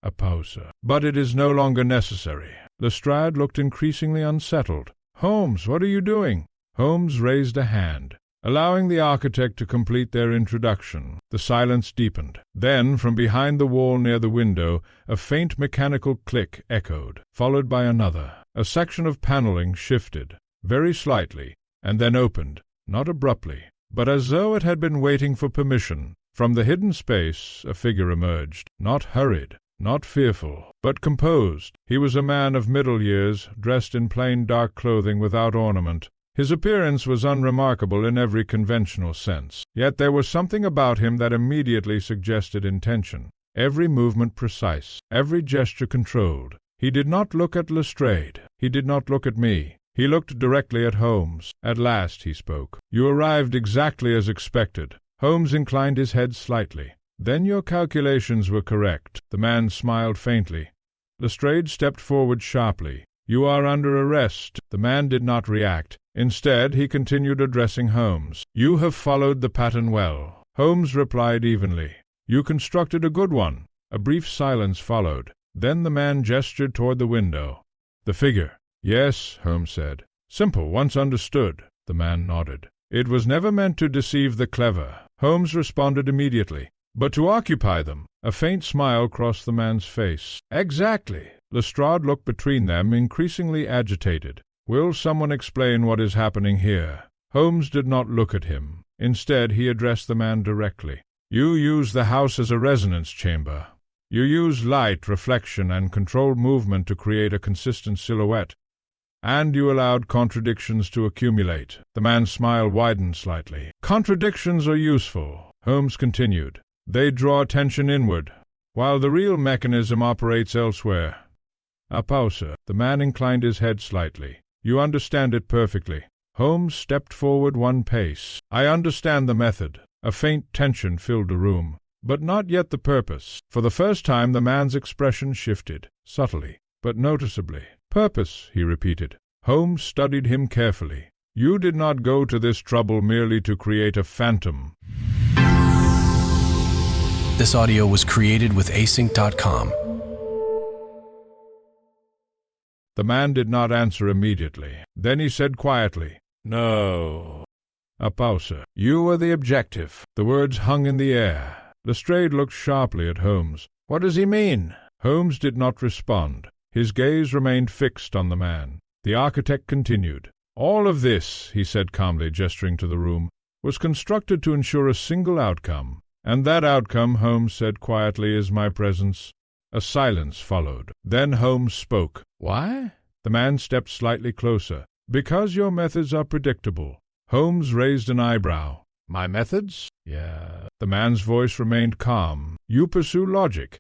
A pause. "But it is no longer necessary." Lestrade looked increasingly unsettled. "Holmes, what are you doing?" Holmes raised a hand, allowing the architect to complete their introduction. The silence deepened. Then, from behind the wall near the window, a faint mechanical click echoed, followed by another. A section of paneling shifted, very slightly, and then opened, not abruptly, but as though it had been waiting for permission. From the hidden space a figure emerged, not hurried, not fearful, but composed. He was a man of middle years, dressed in plain dark clothing without ornament. His appearance was unremarkable in every conventional sense, yet there was something about him that immediately suggested intention. Every movement precise, every gesture controlled. He did not look at Lestrade. He did not look at me. He looked directly at Holmes. At last he spoke. "You arrived exactly as expected." Holmes inclined his head slightly. "Then your calculations were correct." The man smiled faintly. Lestrade stepped forward sharply. "You are under arrest." The man did not react. Instead, he continued addressing Holmes. "You have followed the pattern well." Holmes replied evenly. "You constructed a good one." A brief silence followed. Then the man gestured toward the window. "The figure." "Yes," Holmes said. "Simple, once understood." The man nodded. "It was never meant to deceive the clever." Holmes responded immediately. "But to occupy them." A faint smile crossed the man's face. "Exactly." Lestrade looked between them, increasingly agitated. "Will someone explain what is happening here?" Holmes did not look at him. Instead, he addressed the man directly. "You use the house as a resonance chamber. You use light, reflection, and controlled movement to create a consistent silhouette. And you allowed contradictions to accumulate." The man's smile widened slightly. "Contradictions are useful," Holmes continued. "They draw attention inward, while the real mechanism operates elsewhere." A pause. The man inclined his head slightly. "You understand it perfectly." Holmes stepped forward one pace. "I understand the method." A faint tension filled the room, but not yet the purpose. For the first time the man's expression shifted, subtly, but noticeably. "Purpose," he repeated. Holmes studied him carefully. "You did not go to this trouble merely to create a phantom." This audio was created with async.com. The man did not answer immediately. Then he said quietly, "No." A pause. "You were the objective." The words hung in the air. Lestrade looked sharply at Holmes. "What does he mean?" Holmes did not respond. His gaze remained fixed on the man. The architect continued. "All of this," he said calmly, gesturing to the room, "was constructed to ensure a single outcome. And that outcome," Holmes said quietly, "is my presence." A silence followed. Then Holmes spoke. "Why?" The man stepped slightly closer. "Because your methods are predictable." Holmes raised an eyebrow. "My methods?" "Yeah." The man's voice remained calm. "You pursue logic."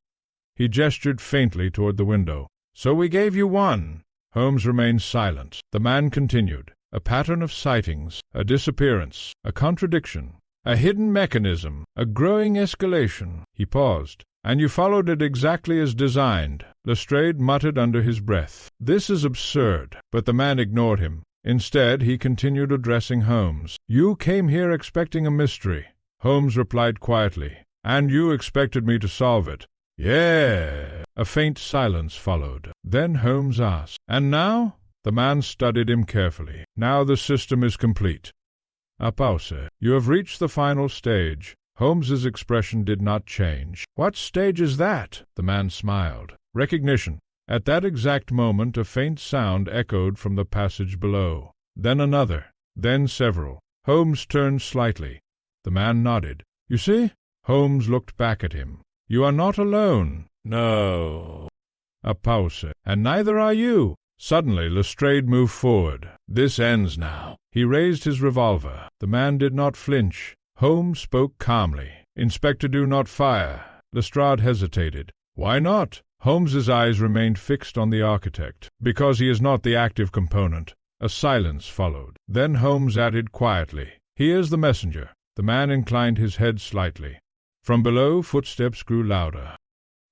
He gestured faintly toward the window. "So we gave you one." Holmes remained silent. The man continued. "A pattern of sightings, a disappearance, a contradiction, a hidden mechanism, a growing escalation." He paused. "And you followed it exactly as designed." Lestrade muttered under his breath. "This is absurd." But the man ignored him. Instead, he continued, addressing Holmes. "You came here expecting a mystery." Holmes replied quietly. "And you expected me to solve it." "Yeah." A faint silence followed. Then Holmes asked, "And now?" The man studied him carefully. "Now the system is complete." A pause. "You have reached the final stage." Holmes's expression did not change. "What stage is that?" The man smiled. "Recognition." At that exact moment a faint sound echoed from the passage below. Then another. Then several. Holmes turned slightly. The man nodded. "You see?" Holmes looked back at him. "You are not alone." "No." A pause. "And neither are you." Suddenly Lestrade moved forward. "This ends now." He raised his revolver. The man did not flinch. Holmes spoke calmly. "Inspector, do not fire." Lestrade hesitated. "Why not?" Holmes's eyes remained fixed on the architect. "Because he is not the active component." A silence followed. Then Holmes added quietly, "He is the messenger." The man inclined his head slightly. From below, footsteps grew louder.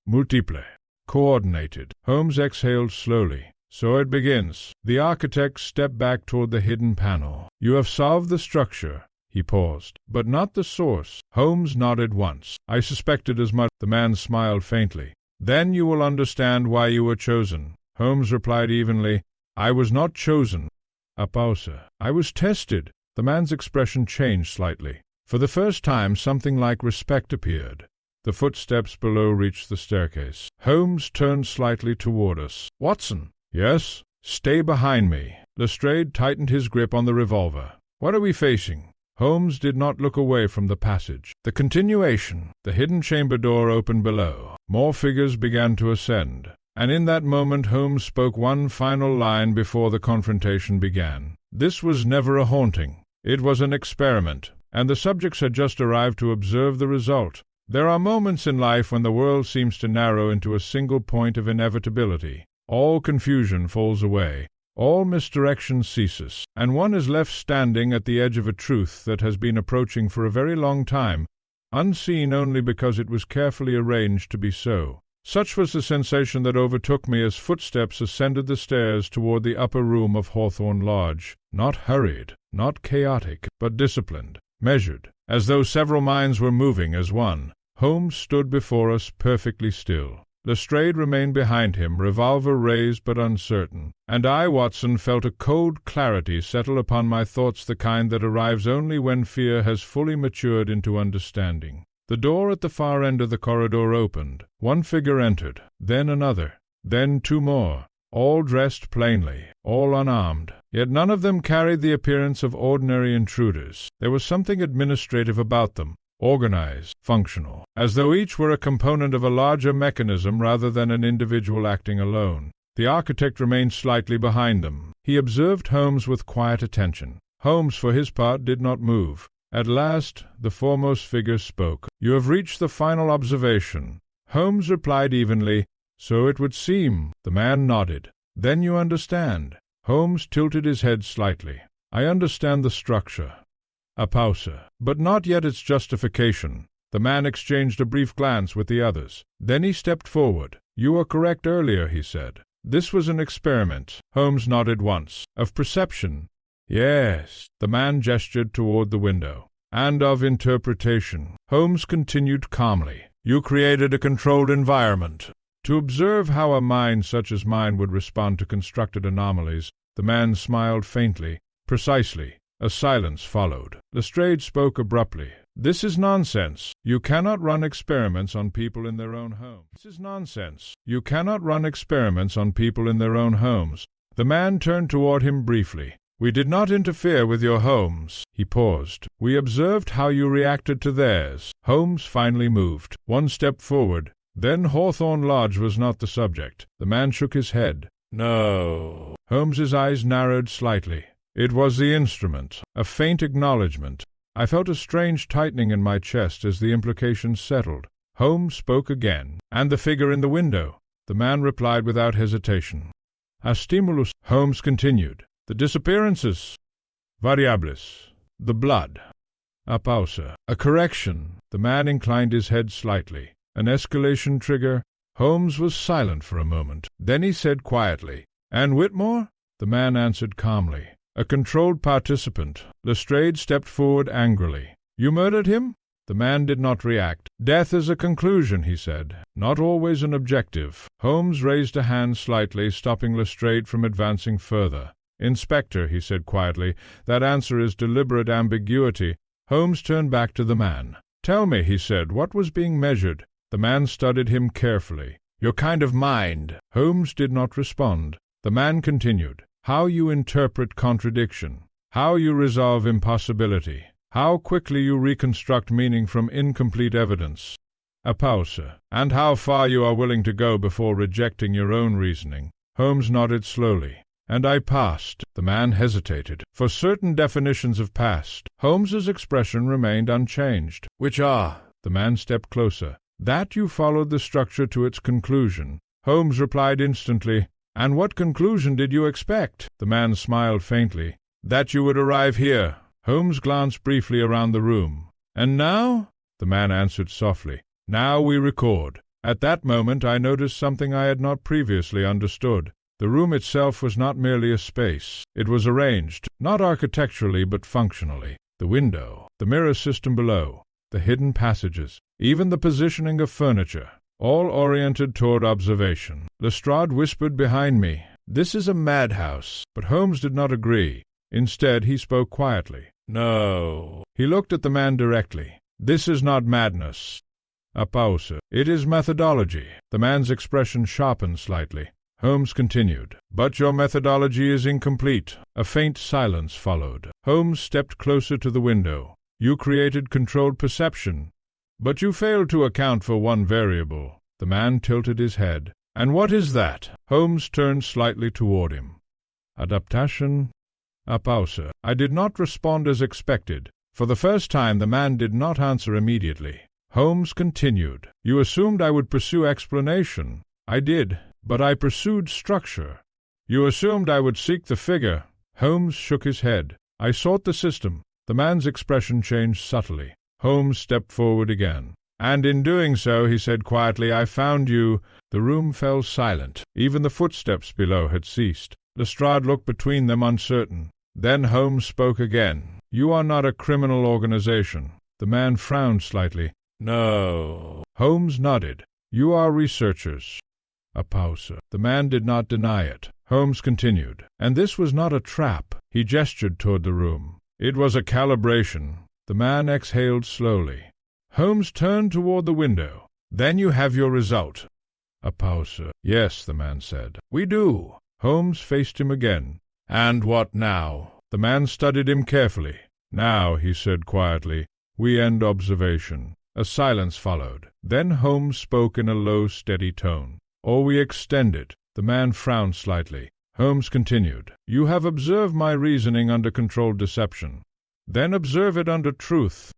Multiple. Coordinated. Holmes exhaled slowly. "So it begins." The architect stepped back toward the hidden panel. "You have solved the structure." He paused. "But not the source." Holmes nodded once. "I suspected as much." The man smiled faintly. "Then you will understand why you were chosen." Holmes replied evenly, "I was not chosen." A pause. "I was tested." The man's expression changed slightly. For the first time something like respect appeared. The footsteps below reached the staircase. Holmes turned slightly toward us. "Watson." "Yes?" "Stay behind me." Lestrade tightened his grip on the revolver. "What are we facing?" Holmes did not look away from the passage. The continuation. The hidden chamber door opened below. More figures began to ascend. And in that moment Holmes spoke one final line before the confrontation began. This was never a haunting. It was an experiment, and the subjects had just arrived to observe the result. There are moments in life when the world seems to narrow into a single point of inevitability. All confusion falls away. All misdirection ceases, and one is left standing at the edge of a truth that has been approaching for a very long time, unseen only because it was carefully arranged to be so. Such was the sensation that overtook me as footsteps ascended the stairs toward the upper room of Hawthorne Lodge, not hurried, not chaotic, but disciplined, measured, as though several minds were moving as one. Holmes stood before us perfectly still. Lestrade remained behind him, revolver raised but uncertain, and I, Watson, felt a cold clarity settle upon my thoughts, the kind that arrives only when fear has fully matured into understanding. The door at the far end of the corridor opened. One figure entered, then another, then two more, all dressed plainly, all unarmed. Yet none of them carried the appearance of ordinary intruders. There was something administrative about them, organized, functional, as though each were a component of a larger mechanism rather than an individual acting alone. The architect remained slightly behind them. He observed Holmes with quiet attention. Holmes, for his part, did not move. At last the foremost figure spoke. "You have reached the final observation." Holmes replied evenly, "So it would seem." The man nodded. "Then you understand." Holmes tilted his head slightly. "I understand the structure." A pause. "But not yet its justification." The man exchanged a brief glance with the others. Then he stepped forward. "You were correct earlier," he said. "This was an experiment." Holmes nodded once. "Of perception." "Yes." The man gestured toward the window. "And of interpretation." Holmes continued calmly. "You created a controlled environment To observe how a mind such as mine would respond to constructed anomalies, the man smiled faintly. Precisely. A silence followed. Lestrade spoke abruptly. This is nonsense. You cannot run experiments on people in their own homes. This is nonsense. You cannot run experiments on people in their own homes. The man turned toward him briefly. We did not interfere with your homes. He paused. We observed how you reacted to theirs. Holmes finally moved. One step forward. Then Hawthorne Lodge was not the subject. The man shook his head. No. Holmes's eyes narrowed slightly. It was the instrument, a faint acknowledgment. I felt a strange tightening in my chest as the implication settled. Holmes spoke again. And the figure in the window? The man replied without hesitation. A stimulus. Holmes continued. The disappearances. Variables. The blood. A pausa. A correction. The man inclined his head slightly. An escalation trigger. Holmes was silent for a moment. Then he said quietly, And Whitmore? The man answered calmly. A controlled participant. Lestrade stepped forward angrily. You murdered him? The man did not react. Death is a conclusion, he said, not always an objective. Holmes raised a hand slightly, stopping Lestrade from advancing further. Inspector, he said quietly, that answer is deliberate ambiguity. Holmes turned back to the man. Tell me, he said, what was being measured? The man studied him carefully. Your kind of mind. Holmes did not respond. The man continued. How you interpret contradiction. How you resolve impossibility. How quickly you reconstruct meaning from incomplete evidence. A pause. And how far you are willing to go before rejecting your own reasoning. Holmes nodded slowly. And I passed. The man hesitated. For certain definitions of past. Holmes's expression remained unchanged. Which are? The man stepped closer. That you followed the structure to its conclusion. Holmes replied instantly. And what conclusion did you expect? The man smiled faintly. That you would arrive here. Holmes glanced briefly around the room. And now? The man answered softly. Now we record. At that moment I noticed something I had not previously understood. The room itself was not merely a space. It was arranged, not architecturally but functionally. The window, the mirror system below, the hidden passages, even the positioning of furniture, all oriented toward observation. Lestrade whispered behind me, This is a madhouse. But Holmes did not agree. Instead, he spoke quietly. No. He looked at the man directly. This is not madness. A pause. It is methodology. The man's expression sharpened slightly. Holmes continued. But your methodology is incomplete. A faint silence followed. Holmes stepped closer to the window. You created controlled perception. But you failed to account for one variable. The man tilted his head. And what is that? Holmes turned slightly toward him. Adaptation. A pause. I did not respond as expected. For the first time the man did not answer immediately. Holmes continued. You assumed I would pursue explanation. I did, but I pursued structure. You assumed I would seek the figure. Holmes shook his head. I sought the system. The man's expression changed subtly. Holmes stepped forward again. And in doing so, he said quietly, I found you. The room fell silent. Even the footsteps below had ceased. Lestrade looked between them uncertain. Then Holmes spoke again. You are not a criminal organization. The man frowned slightly. No. Holmes nodded. You are researchers. A pause. The man did not deny it. Holmes continued. And this was not a trap. He gestured toward the room. It was a calibration. The man exhaled slowly. Holmes turned toward the window. Then you have your result. A pause. Yes, the man said. We do. Holmes faced him again. And what now? The man studied him carefully. Now, he said quietly, we end observation. A silence followed. Then Holmes spoke in a low, steady tone. Or we extend it. The man frowned slightly. Holmes continued. You have observed my reasoning under controlled deception. Then observe it under truth.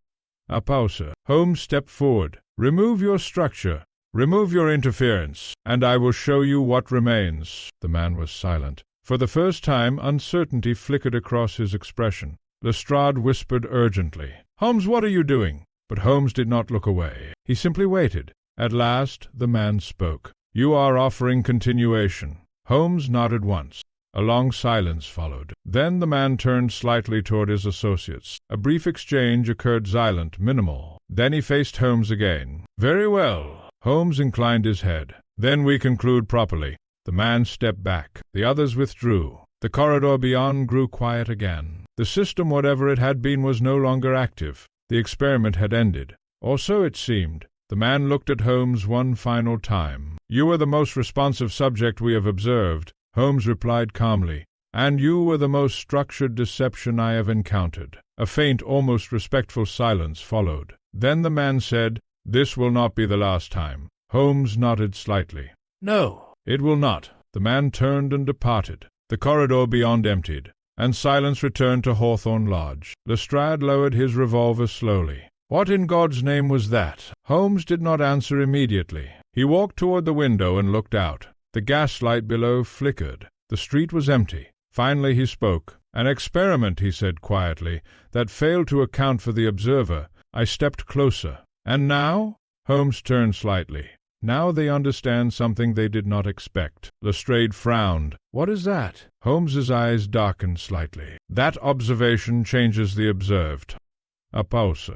A pause. Holmes stepped forward. Remove your structure. Remove your interference, and I will show you what remains. The man was silent. For the first time, uncertainty flickered across his expression. Lestrade whispered urgently, Holmes, what are you doing? But Holmes did not look away. He simply waited. At last, the man spoke. You are offering continuation. Holmes nodded once. A long silence followed. Then the man turned slightly toward his associates. A brief exchange occurred silent, minimal. Then he faced Holmes again. Very well. Holmes inclined his head. Then we conclude properly." The man stepped back. The others withdrew. The corridor beyond grew quiet again. The system, whatever it had been, was no longer active. The experiment had ended. Or so it seemed. The man looked at Holmes one final time. "You are the most responsive subject we have observed," Holmes replied calmly, "and you were the most structured deception I have encountered." A faint, almost respectful silence followed. Then the man said, "This will not be the last time." Holmes nodded slightly. "No, it will not." The man turned and departed. The corridor beyond emptied, and silence returned to Hawthorne Lodge. Lestrade lowered his revolver slowly. "What in God's name was that?" Holmes did not answer immediately. He walked toward the window and looked out. The gaslight below flickered. The street was empty. Finally he spoke. "An experiment," he said quietly, "that failed to account for the observer. I stepped closer. And now?" Holmes turned slightly. "Now they understand something they did not expect." Lestrade frowned. "What is that?" Holmes's eyes darkened slightly. "That observation changes the observed." A pause.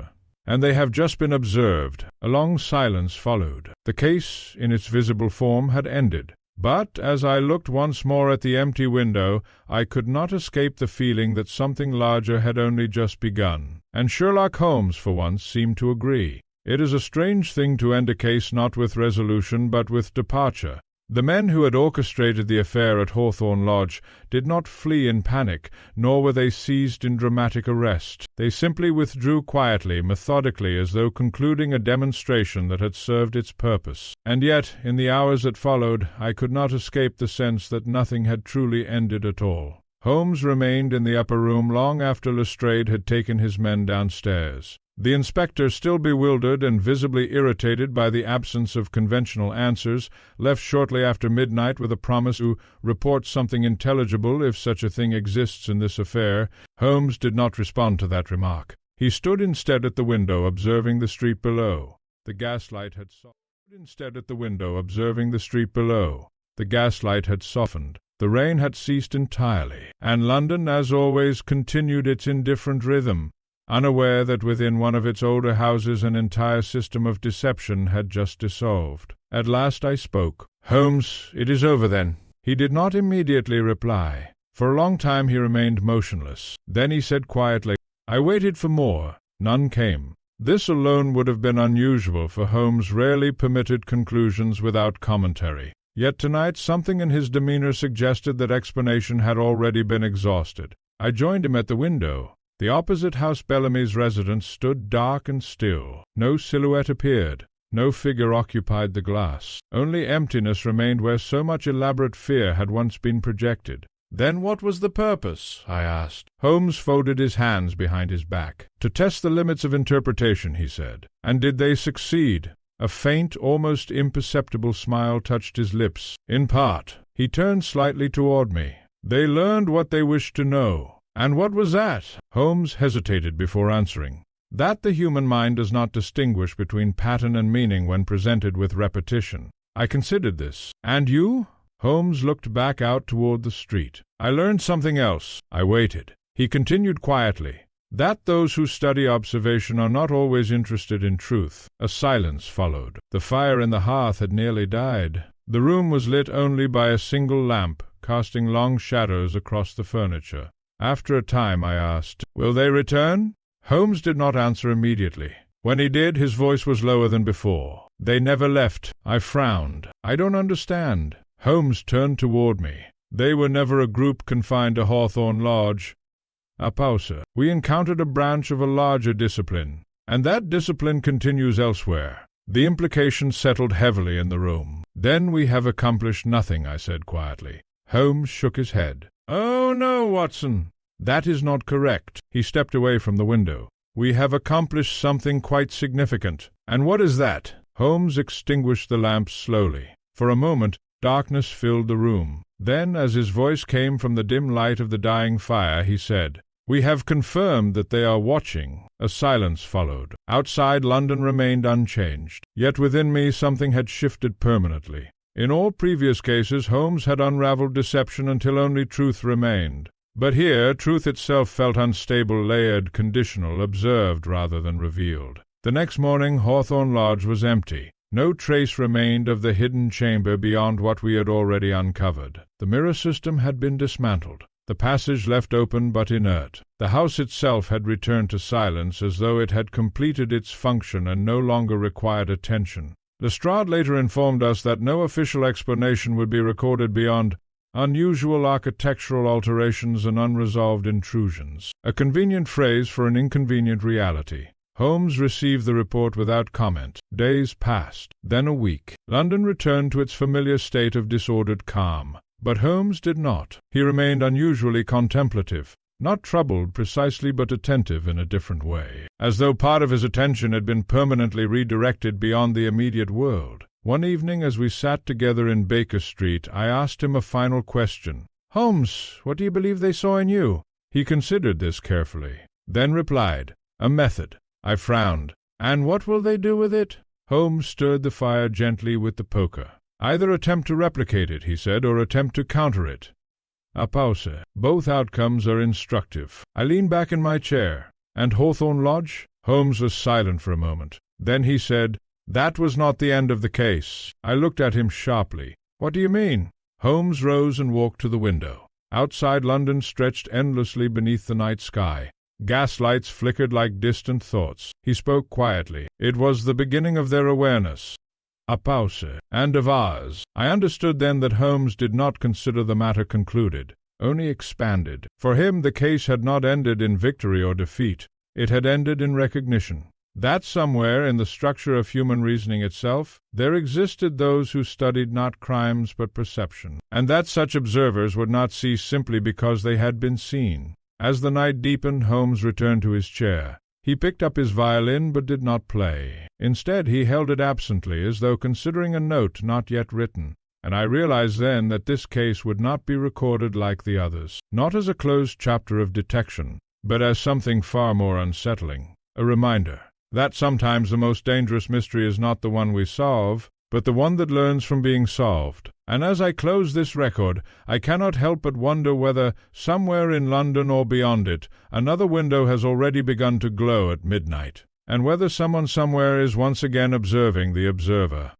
"And they have just been observed." A long silence followed. The case, in its visible form, had ended. But as I looked once more at the empty window, I could not escape the feeling that something larger had only just begun. And Sherlock Holmes, for once, seemed to agree. It is a strange thing to end a case not with resolution but with departure. The men who had orchestrated the affair at Hawthorne Lodge did not flee in panic, nor were they seized in dramatic arrest. They simply withdrew quietly, methodically, as though concluding a demonstration that had served its purpose. And yet, in the hours that followed, I could not escape the sense that nothing had truly ended at all. Holmes remained in the upper room long after Lestrade had taken his men downstairs. The inspector, still bewildered and visibly irritated by the absence of conventional answers, left shortly after midnight with a promise to report something intelligible if such a thing exists in this affair. Holmes did not respond to that remark. He stood instead at the window, observing the street below. The gaslight had softened. The rain had ceased entirely, and London, as always, continued its indifferent rhythm, unaware that within one of its older houses an entire system of deception had just dissolved. At last I spoke. "Holmes, it is over then." He did not immediately reply. For a long time he remained motionless. Then he said quietly, "I waited for more. None came." This alone would have been unusual, for Holmes rarely permitted conclusions without commentary. Yet tonight something in his demeanor suggested that explanation had already been exhausted. I joined him at the window. The opposite house Bellamy's residence stood dark and still. No silhouette appeared. No figure occupied the glass. Only emptiness remained where so much elaborate fear had once been projected. "Then what was the purpose?" I asked. Holmes folded his hands behind his back. "To test the limits of interpretation," he said. "And did they succeed?" A faint, almost imperceptible smile touched his lips. "In part." He turned slightly toward me. "They learned what they wished to know." "And what was that?" Holmes hesitated before answering. "That the human mind does not distinguish between pattern and meaning when presented with repetition." I considered this. "And you?" Holmes looked back out toward the street. "I learned something else." I waited. He continued quietly, "That those who study observation are not always interested in truth." A silence followed. The fire in the hearth had nearly died. The room was lit only by a single lamp, casting long shadows across the furniture. After a time I asked, "Will they return?" Holmes did not answer immediately. When he did, his voice was lower than before. "They never left." I frowned. "I don't understand." Holmes turned toward me. "They were never a group confined to Hawthorne Lodge." A pause. "We encountered a branch of a larger discipline, and that discipline continues elsewhere." The implication settled heavily in the room. "Then we have accomplished nothing," I said quietly. Holmes shook his head. "Oh, no, Watson. That is not correct." He stepped away from the window. "We have accomplished something quite significant." "And what is that?" Holmes extinguished the lamps slowly. For a moment, darkness filled the room. Then, as his voice came from the dim light of the dying fire, he said, "We have confirmed that they are watching." A silence followed. Outside, London remained unchanged. Yet within me something had shifted permanently. In all previous cases, Holmes had unraveled deception until only truth remained. But here, truth itself felt unstable, layered, conditional, observed rather than revealed. The next morning, Hawthorne Lodge was empty. No trace remained of the hidden chamber beyond what we had already uncovered. The mirror system had been dismantled, the passage left open but inert. The house itself had returned to silence, as though it had completed its function and no longer required attention. Lestrade later informed us that no official explanation would be recorded beyond unusual architectural alterations and unresolved intrusions, a convenient phrase for an inconvenient reality. Holmes received the report without comment. Days passed, then a week. London returned to its familiar state of disordered calm. But Holmes did not. He remained unusually contemplative, not troubled precisely but attentive in a different way, as though part of his attention had been permanently redirected beyond the immediate world. One evening, as we sat together in Baker Street, I asked him a final question. "Holmes, what do you believe they saw in you?" He considered this carefully, then replied, "A method." I frowned. "And what will they do with it?" Holmes stirred the fire gently with the poker. "Either attempt to replicate it," he said, "or attempt to counter it." A pause. Both outcomes are instructive. I leaned back in my chair. "And Hawthorne Lodge?" Holmes was silent for a moment. Then he said, "That was not the end of the case." I looked at him sharply. "What do you mean?" Holmes rose and walked to the window. Outside, London stretched endlessly beneath the night sky. Gaslights flickered like distant thoughts. He spoke quietly. "It was the beginning of their awareness." A pause. "And of ours." I understood then that Holmes did not consider the matter concluded, only expanded. For him the case had not ended in victory or defeat. It had ended in recognition. That somewhere in the structure of human reasoning itself, there existed those who studied not crimes but perception, and that such observers would not see simply because they had been seen. As the night deepened, Holmes returned to his chair. He picked up his violin but did not play. Instead, he held it absently, as though considering a note not yet written, and I realized then that this case would not be recorded like the others, not as a closed chapter of detection, but as something far more unsettling, a reminder that sometimes the most dangerous mystery is not the one we solve, but the one that learns from being solved. And as I close this record, I cannot help but wonder whether, somewhere in London or beyond it, another window has already begun to glow at midnight, and whether someone somewhere is once again observing the observer.